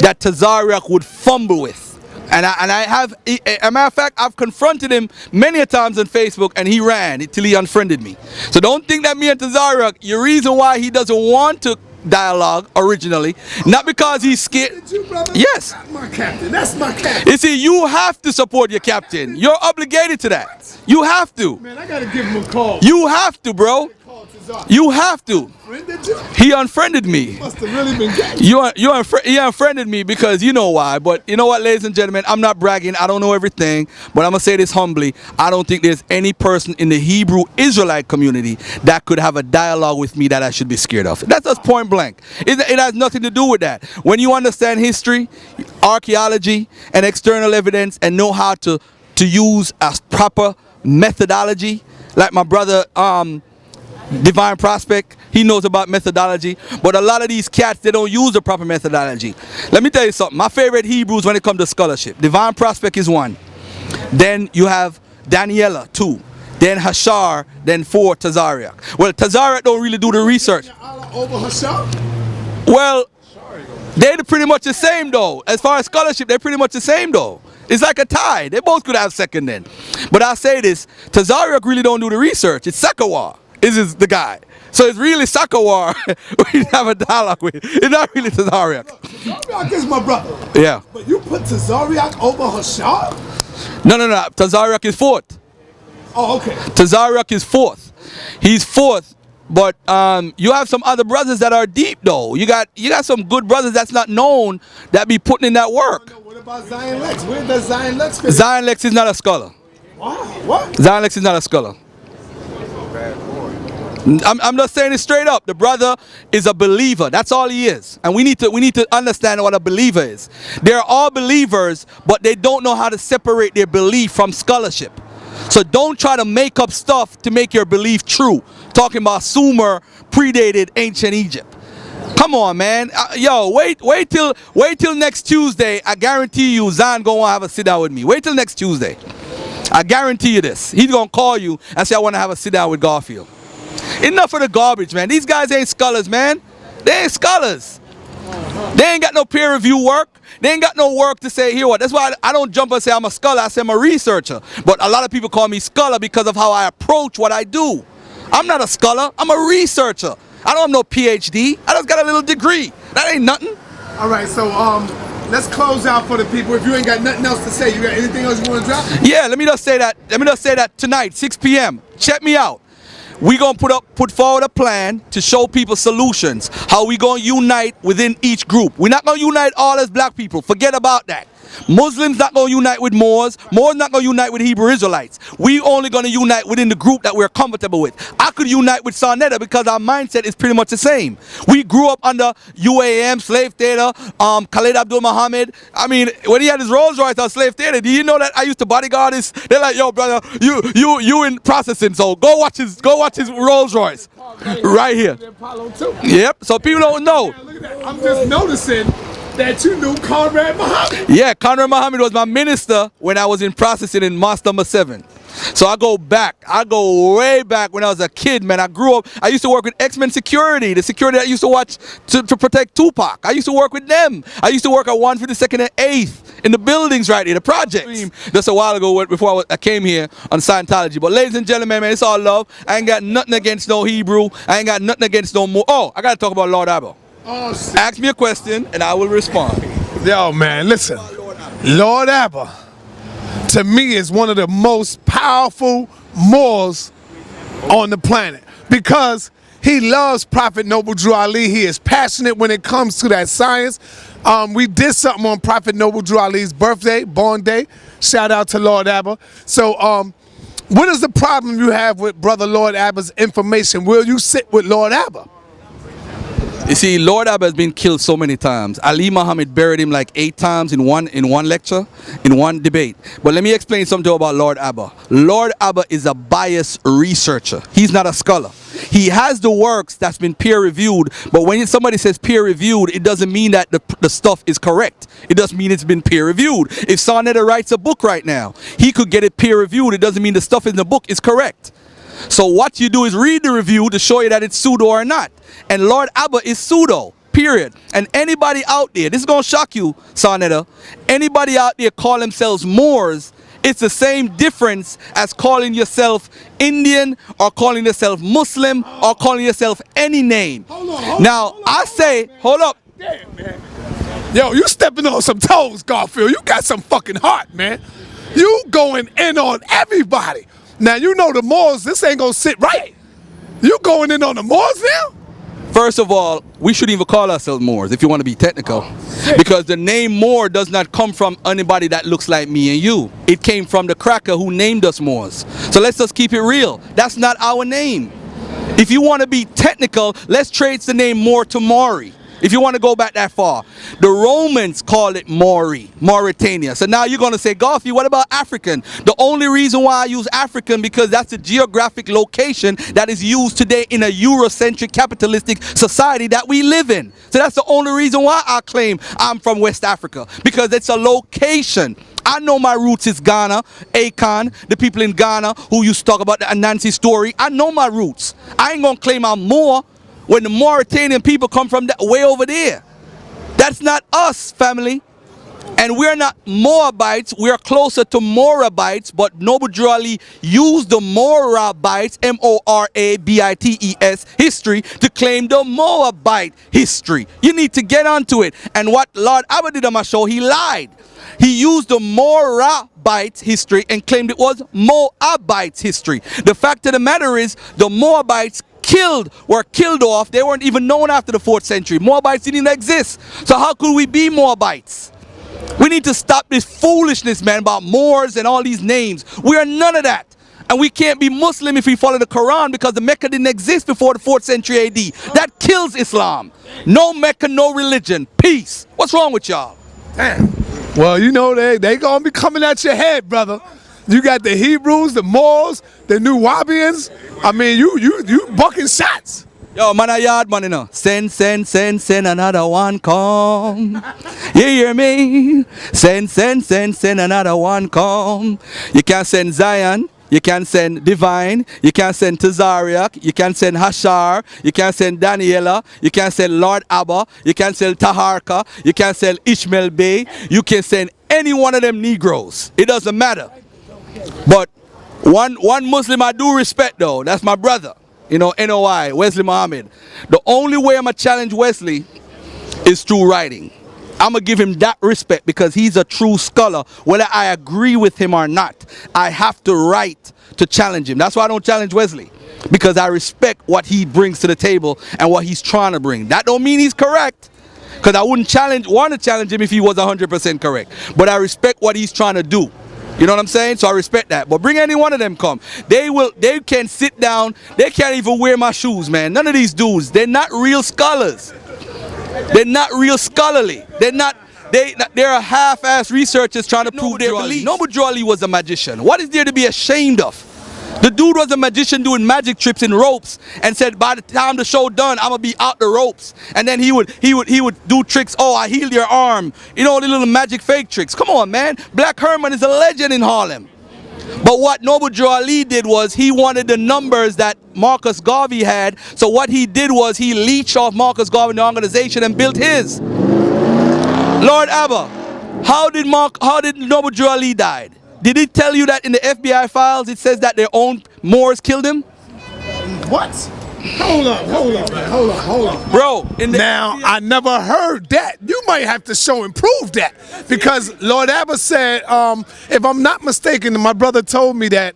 that Tazariak would fumble with. And I have, as a matter of fact, I've confronted him many a times on Facebook, and he ran until he unfriended me. So don't think that me and Tazariak, the reason why he doesn't want to dialogue originally, not because he's scared. Yes. That's my captain. That's my captain. You see, you have to support your captain. You're obligated to that. You have to. Man, I gotta give him a call. You have to, bro. You have to. He unfriended me. Must have really been gay. He unfriended me because you know why. But you know what, ladies and gentlemen, I'm not bragging. I don't know everything, but I'm gonna say this humbly. I don't think there's any person in the Hebrew Israelite community that could have a dialogue with me that I should be scared of. That's just point blank. It has nothing to do with that. When you understand history, archaeology, and external evidence, and know how to use a proper methodology, like my brother Divine Prospect, he knows about methodology, but a lot of these cats, they don't use the proper methodology. Let me tell you something. My favorite Hebrews when it comes to scholarship, Divine Prospect is 1. Then you have Daniela, 2. Then Hashar, then 4, Tazariak. Well, Tazariak don't really do the research. Over Hashar? Well, they're pretty much the same though. As far as scholarship, they're pretty much the same though. It's like a tie. They both could have second then. But I'll say this, Tazariak really don't do the research. It's Sakawar. Is the guy. So it's really Sakawar we have a dialogue with. It's not really Tazariak. Tazariak is my brother. Yeah. But you put Tazariak over Hashar? No. Tazariak is 4th. Oh, okay. Tazariak is 4th. He's 4th. But you have some other brothers that are deep though. You got some good brothers that's not known that be putting in that work. What about Zion Lex? Where does Zion Lex fit? Zion Lex is not a scholar. Wow. What? Zion Lex is not a scholar. I'm just saying it straight up. The brother is a believer. That's all he is. And we need to understand what a believer is. They're all believers, but they don't know how to separate their belief from scholarship. So don't try to make up stuff to make your belief true. Talking about Sumer predated ancient Egypt. Come on, man. Yo, wait till next Tuesday. I guarantee you Zion gonna have a sit down with me. Wait till next Tuesday. I guarantee you this. He's gonna call you and say, I want to have a sit down with Garfield. Enough of the garbage, man. These guys ain't scholars, man. They ain't scholars. They ain't got no peer review work. They ain't got no work to say, here what. That's why I don't jump and say I'm a scholar. I say I'm a researcher. But a lot of people call me scholar because of how I approach what I do. I'm not a scholar. I'm a researcher. I don't have no PhD. I just got a little degree. That ain't nothing. All right, so let's close out for the people. If you ain't got nothing else to say, you got anything else you want to drop? Yeah, let me just say that tonight, 6 p.m. Check me out. We gonna put forward a plan to show people solutions. How we gonna unite within each group. We're not gonna unite all as black people. Forget about that. Muslims not gonna unite with Moors. Moors not gonna unite with Hebrew Israelites. We only gonna unite within the group that we're comfortable with. I could unite with Sarnetta because our mindset is pretty much the same. We grew up under UAM, Slave Theater, Khalid Abdul Muhammad. I mean, when he had his Rolls Royce on Slave Theater, do you know that I used to bodyguard his? They're like, yo, brother, you in processing, so go watch his Rolls Royce right here. Yep. So people don't know. I'm just noticing that you knew Conrad Muhammad. Yeah, Conrad Muhammad was my minister when I was in processing in Mosque number 7. So I go way back when I was a kid, man. I used to work with X-Men Security, the security that I used to watch to protect Tupac. I used to work with them. I used to work at 152nd and 8th in the buildings right here, the projects. Just a while ago before I came here on Scientology. But ladies and gentlemen, man, it's all love. I ain't got nothing against no Hebrew. I ain't got nothing against no more. Oh, I got to talk about Lord Abba. Oh, shit. Ask me a question and I will respond. Yo, man, listen. Lord Abba, to me, is one of the most powerful Moors on the planet because he loves Prophet Noble Drew Ali. He is passionate when it comes to that science. We did something on Prophet Noble Drew Ali's birthday, born day. Shout out to Lord Abba. So, what is the problem you have with Brother Lord Abba's information? Will you sit with Lord Abba? You see, Lord Abba has been killed so many times. Ali Muhammad buried him like 8 times in one lecture, in one debate. But let me explain something about Lord Abba. Lord Abba is a biased researcher. He's not a scholar. He has the works that's been peer reviewed, but when somebody says peer reviewed, it doesn't mean that the stuff is correct. It doesn't mean it's been peer reviewed. If Sarnetta writes a book right now, he could get it peer reviewed. It doesn't mean the stuff in the book is correct. So what you do is read the review to show you that it's pseudo or not. And Lord Abba is pseudo, period. And anybody out there, this is going to shock you, Sarnetta, anybody out there call themselves Moors, it's the same difference as calling yourself Indian or calling yourself Muslim or calling yourself any name. Hold up. Damn, man. Yo, you stepping on some toes, Garfield. You got some fucking heart, man. You going in on everybody. Now, you know the Moors, this ain't gonna sit right. You going in on the Moors now? First of all, we shouldn't even call ourselves Moors if you want to be technical. Because the name Moor does not come from anybody that looks like me and you. It came from the cracker who named us Moors. So let's just keep it real. That's not our name. If you want to be technical, let's trace the name Moor to Maury. If you want to go back that far. The Romans called it Maury, Mauritania. So now you're going to say, Garfield, what about African? The only reason why I use African because that's the geographic location that is used today in a Eurocentric capitalistic society that we live in. So that's the only reason why I claim I'm from West Africa. Because it's a location. I know my roots is Ghana, Akon, the people in Ghana who used to talk about the Anansi story. I know my roots. I ain't going to claim I'm Moor when the Mauritanian people come from that way over there. That's not us, family. And we're not Moabites, we're closer to Morabites, but Noble Drew Ali used the Morabites, M-O-R-A-B-I-T-E-S, history to claim the Moabite history. You need to get onto it. And what Lord Abba did on my show, he lied. He used the Moabites history and claimed it was Moabites history. The fact of the matter is, the Moabites were killed off. They weren't even known after the 4th century. Moabites didn't even exist. So how could we be Moabites? We need to stop this foolishness, man, about Moors and all these names. We are none of that. And we can't be Muslim if we follow the Quran because the Mecca didn't exist before the 4th century AD. That kills Islam. No Mecca, no religion. Peace. What's wrong with y'all? Damn. Well, you know they gonna be coming at your head, brother. You got the Hebrews, the Moors, the New Wabians. I mean, you bucking shots. Yo, man, a yard man, you know. Send another one come. You hear me? Send another one come. You can send Zion. You can send Divine. You can send Tazariak. You can send Hashar. You can send Daniela. You can send Lord Abba. You can send Taharka. You can send Ishmael Bey. You can send any one of them Negroes. It doesn't matter. But one Muslim I do respect though, that's my brother, you know, NOI, Wesley Muhammad. The only way I'm going to challenge Wesley is through writing. I'm going to give him that respect because he's a true scholar. Whether I agree with him or not, I have to write to challenge him. That's why I don't challenge Wesley, because I respect what he brings to the table and what he's trying to bring. That don't mean he's correct, because I wouldn't want to challenge him if he was 100% correct. But I respect what he's trying to do. You know what I'm saying? So I respect that. But bring any one of them come. They can sit down. They can't even wear my shoes, man. None of these dudes. They're not real scholars. They're not real scholarly. They're a half-ass researchers trying to prove their beliefs. Noble Drew Ali was a magician. What is there to be ashamed of? The dude was a magician doing magic tricks in ropes and said by the time the show done, I'm gonna be out the ropes. And then he would do tricks. Oh, I healed your arm. You know, the little magic fake tricks. Come on, man. Black Herman is a legend in Harlem. But what Noble Drew Ali did was he wanted the numbers that Marcus Garvey had. So what he did was he leached off Marcus Garvey in the organization and built his. Lord Abba, how did Noble Drew Ali died? Did it tell you that in the FBI files it says that their own Moors killed him? What? Hold on. Bro, now, I never heard that. You might have to show and prove that. Because Lord Abba said, if I'm not mistaken, my brother told me that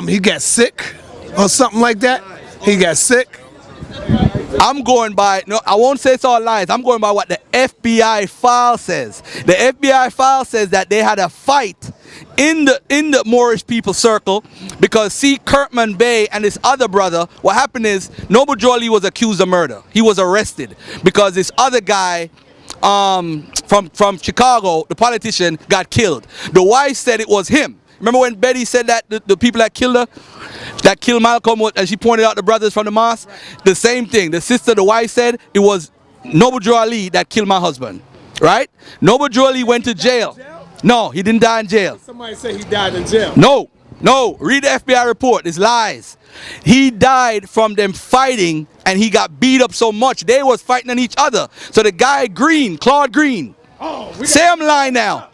he got sick or something like that. He got sick. I'm going by, no, I won't say it's all lies. I'm going by what the FBI file says. The FBI file says that they had a fight in the Moorish people circle, because see, Kirkman Bey and his other brother, what happened is Noble Drew Ali was accused of murder. He was arrested because this other guy from Chicago, the politician, got killed. The wife said it was him. Remember when Betty said that the people that killed her, that killed Malcolm, and she pointed out the brothers from the mosque? Right. The same thing. The sister, the wife said it was Noble Drew Ali that killed my husband. Right? Noble Drew Ali went to jail. No, he didn't die in jail. Somebody said he died in jail. No. Read the FBI report. It's lies. He died from them fighting, and he got beat up so much. They was fighting on each other. So the guy Green, Claude Green. Say I'm lying now.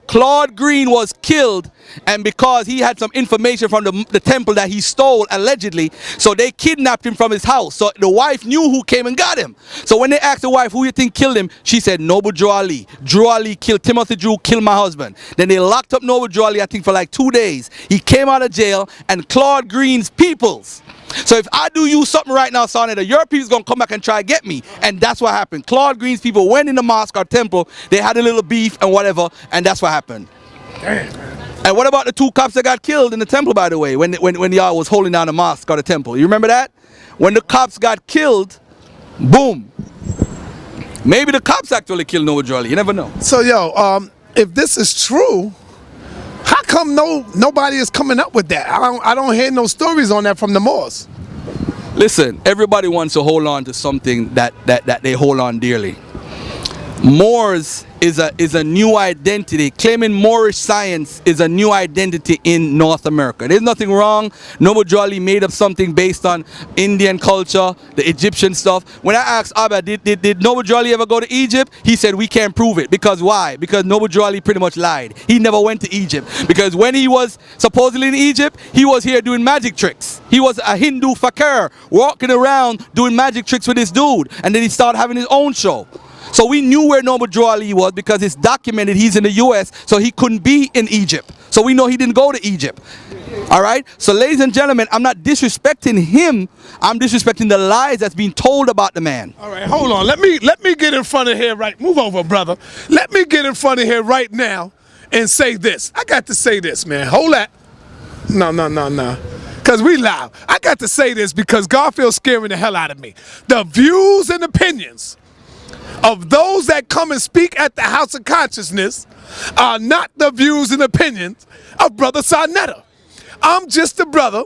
Claude Green was killed, and because he had some information from the temple that he stole allegedly, so they kidnapped him from his house. So the wife knew who came and got him. So when they asked the wife, who you think killed him, she said Noble Drew Ali. Drew Ali killed Timothy Drew, killed my husband. Then they locked up Noble Drew Ali, I think, for like 2 days. He came out of jail, and Claude Green's peoples. So if I do you something right now, Sonetta, your people's gonna come back and try to get me. And that's what happened. Claude Green's people went in the mosque or temple, they had a little beef and whatever, and that's what happened. Damn. And what about the 2 cops that got killed in the temple, by the way, when y'all was holding down the mosque or the temple? You remember that? When the cops got killed, boom. Maybe the cops actually killed Noble Drew Ali. You never know. So if this is true, how come nobody is coming up with that? I don't hear no stories on that from the Moors. Listen, everybody wants to hold on to something that they hold on dearly. Moors is a new identity. Claiming Moorish science is a new identity in North America. There's nothing wrong. Noble Drew Ali made up something based on Indian culture, the Egyptian stuff. When I asked Abba, did Noble Drew Ali ever go to Egypt? He said we can't prove it. Because why? Because Noble Drew Ali pretty much lied. He never went to Egypt. Because when he was supposedly in Egypt, he was here doing magic tricks. He was a Hindu fakir walking around doing magic tricks with this dude. And then he started having his own show. So we knew where Noble Drew Ali was because it's documented he's in the U.S., so he couldn't be in Egypt. So we know he didn't go to Egypt. All right? So ladies and gentlemen, I'm not disrespecting him. I'm disrespecting the lies that's being told about the man. All right, hold on. Let me get in front of here move over, brother. Let me get in front of here right now and say this. I got to say this, man. Hold that. No. Because we live. I got to say this because Garfield's scaring the hell out of me. The views and opinions of those that come and speak at the House of Consciousness are not the views and opinions of Brother Sonetta. I'm just a brother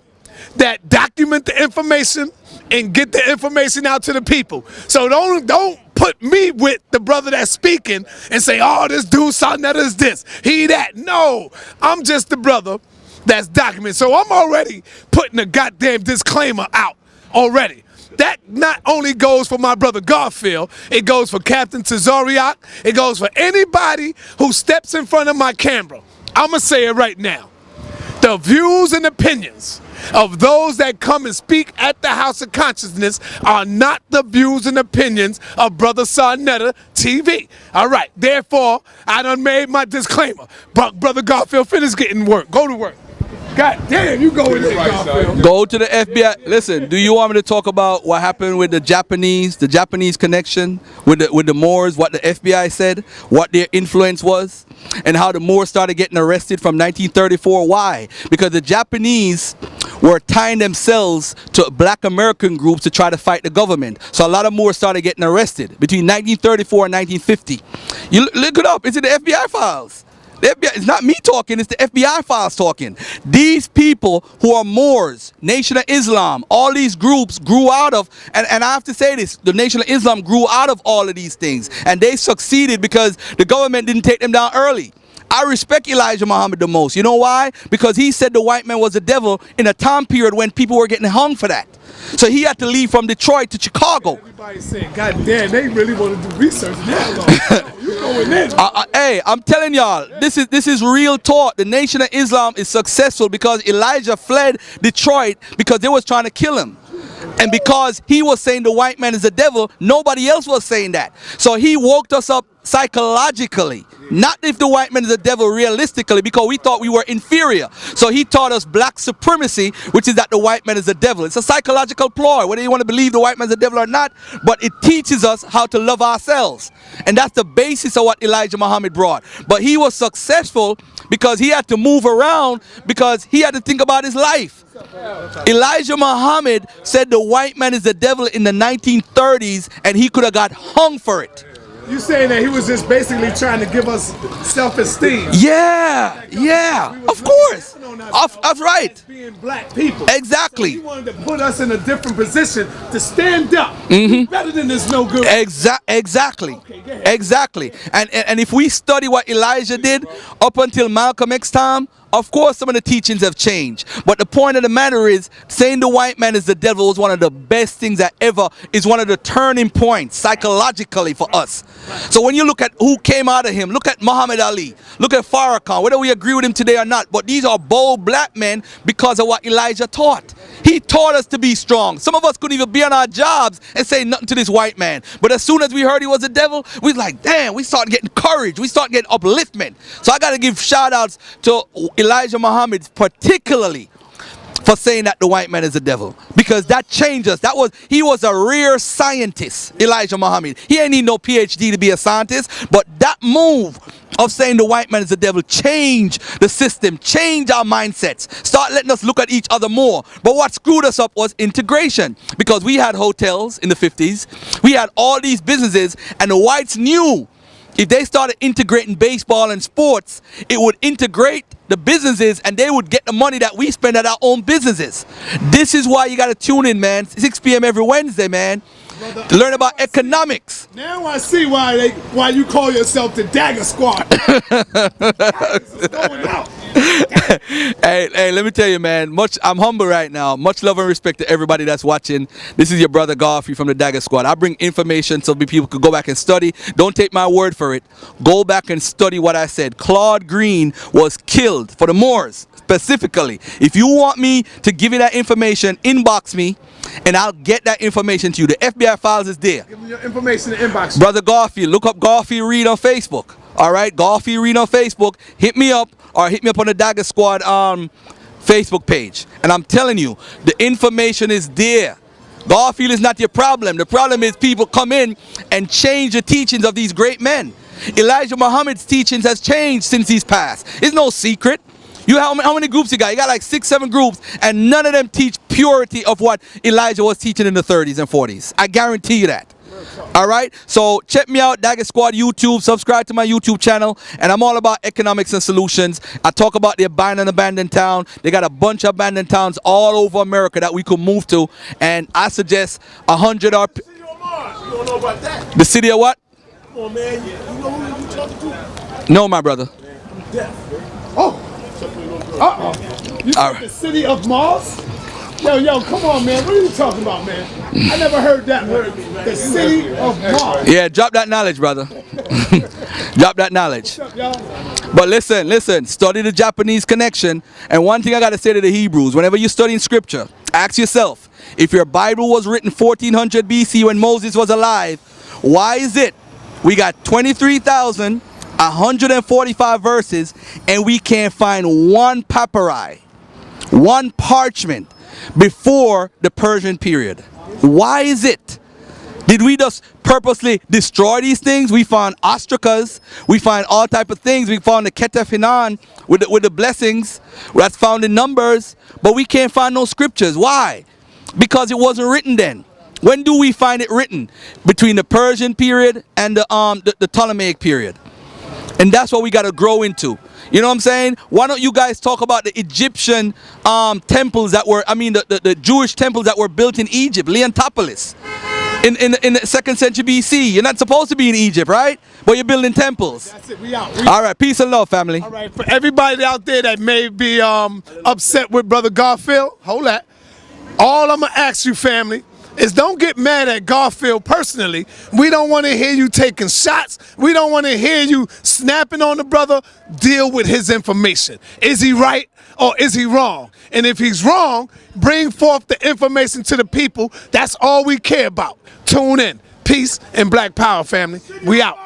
that document the information and get the information out to the people. So don't put me with the brother that's speaking and say, oh, this dude Sonetta is this, he that. No, I'm just the brother that's documented. So I'm already putting a goddamn disclaimer out already. That not only goes for my brother Garfield, it goes for Captain Tazariak, it goes for anybody who steps in front of my camera. I'm going to say it right now. The views and opinions of those that come and speak at the House of Consciousness are not the views and opinions of Brother Sonetta TV. All right, therefore, I done made my disclaimer. Brother Garfield, finish getting work. Go to work. God damn, you go in there, Garfield. Go to the FBI. Listen, do you want me to talk about what happened with the Japanese connection with the Moors, what the FBI said, what their influence was, and how the Moors started getting arrested from 1934? Why? Because the Japanese were tying themselves to black American groups to try to fight the government. So a lot of Moors started getting arrested between 1934 and 1950. You look it up. It's in the FBI files. The FBI, it's not me talking, it's the FBI files talking. These people who are Moors, Nation of Islam, all these groups grew out of, and I have to say this, the Nation of Islam grew out of all of these things. And they succeeded because the government didn't take them down early. I respect Elijah Muhammad the most. You know why? Because he said the white man was the devil in a time period when people were getting hung for that. So he had to leave from Detroit to Chicago. Everybody's saying, God damn, they really want to do research now. You going in. Hey, I'm telling y'all, this is real talk. The Nation of Islam is successful because Elijah fled Detroit because they was trying to kill him. And because he was saying the white man is the devil, nobody else was saying that. So he woke us up psychologically. Not if the white man is the devil realistically, because we thought we were inferior. So he taught us black supremacy, which is that the white man is the devil. It's a psychological ploy, whether you want to believe the white man is the devil or not, but it teaches us how to love ourselves. And that's the basis of what Elijah Muhammad brought. But he was successful because he had to move around, because he had to think about his life. Elijah Muhammad said the white man is the devil in the 1930s, and he could have got hung for it. You saying that he was just basically trying to give us self-esteem? Yeah, yeah, of course. That's right. Being black people. Exactly. So he wanted to put us in a different position to stand up. Better than this no good. Exactly. Okay, go ahead. Exactly. And if we study what Elijah did up until Malcolm X time, of course some of the teachings have changed. But the point of the matter is, saying the white man is the devil was one of the best things that ever, is one of the turning points psychologically for us. So when you look at who came out of him, look at Muhammad Ali, look at Farrakhan, whether we agree with him today or not, but these are bold black men because of what Elijah taught. He taught us to be strong. Some of us couldn't even be on our jobs and say nothing to this white man. But as soon as we heard he was a devil, we was like, damn, we started getting courage. We started getting upliftment. So I got to give shout outs to Elijah Muhammad particularly for saying that the white man is the devil, because that changed us. He was a rare scientist, Elijah Muhammad. He ain't need no PhD to be a scientist, but that move of saying the white man is the devil changed the system, changed our mindsets, start letting us look at each other more. But what screwed us up was integration, because we had hotels in the 50s, we had all these businesses, and the whites knew if they started integrating baseball and sports, it would integrate the businesses, and they would get the money that we spend at our own businesses. This is why you got to tune in, man. 6 p.m. every Wednesday, man. To learn about economics. Now I see why you call yourself the Dagger Squad. It's going out. Hey, let me tell you, man, I'm humble right now. Much love and respect to everybody that's watching. This is your brother Garfield from the Dagger Squad. I bring information so people could go back and study. Don't take my word for it. Go back and study what I said. Claude Green was killed for the Moors, specifically. If you want me to give you that information, inbox me, and I'll get that information to you. The FBI files is there. Give me your information in the inbox. Brother Garfield, look up Garfield Reed on Facebook. All right, Garfield Reed on Facebook. Hit me up, or hit me up on the Dagger Squad Facebook page. And I'm telling you, the information is there. Garfield is not your problem. The problem is people come in and change the teachings of these great men. Elijah Muhammad's teachings has changed since he's passed. It's no secret. How many groups you got? You got like 6, 7 groups, and none of them teach purity of what Elijah was teaching in the 30s and 40s. I guarantee you that. All right, so check me out, Dagger Squad YouTube. Subscribe to my YouTube channel, and I'm all about economics and solutions. I talk about the abandoned town. They got a bunch of abandoned towns all over America that we could move to, and I suggest 100 are. The city of Mars. You don't know about that? The city of what? Come on, man. You know who you talking to? No, my brother. I'm deaf, man. Oh. You said the city of Mars? Yo, come on, man. What are you talking about, man? I never heard that word. The city of Mars. Yeah, drop that knowledge, brother. Drop that knowledge. What's up, y'all? But listen, study the Japanese connection. And one thing I got to say to the Hebrews, whenever you're studying scripture, ask yourself, if your Bible was written 1400 BC when Moses was alive, why is it we got 23,145 verses and we can't find one papyri, one parchment before the Persian period? Why is it? Did we just purposely destroy these things? We found ostracas, we find all type of things. We found the Ketef Hinan with the blessings that's found in Numbers, but we can't find no scriptures. Why? Because it wasn't written then. When do we find it written? Between the Persian period and the Ptolemaic period. And that's what we got to grow into. You know what I'm saying? Why don't you guys talk about the Egyptian temples that were, the Jewish temples that were built in Egypt, Leontopolis, in the 2nd century BC. You're not supposed to be in Egypt, right? But you're building temples. That's it. We out. All right. Peace and love, family. All right. For everybody out there that may be upset with Brother Garfield, hold that. All I'm going to ask you, family, is don't get mad at Garfield personally. We don't want to hear you taking shots. We don't want to hear you snapping on the brother. Deal with his information. Is he right or is he wrong? And if he's wrong, bring forth the information to the people. That's all we care about. Tune in. Peace and Black Power, family. We out.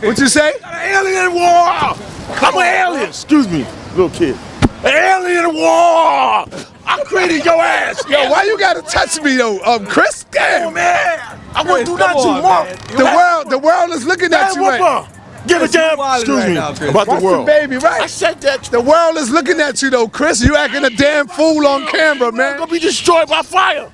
What you say? Alien war! I'm an alien! Excuse me, little kid. Alien war! I created your ass! Yo, why you gotta touch me though, Chris? Damn, man! I wouldn't do that to you, Mom! The world is looking at you right. Give a damn, excuse me, about Watch the world. baby, right? I said that. The world is looking at you though, Chris. You acting a damn fool on camera, man. Gonna be destroyed by fire.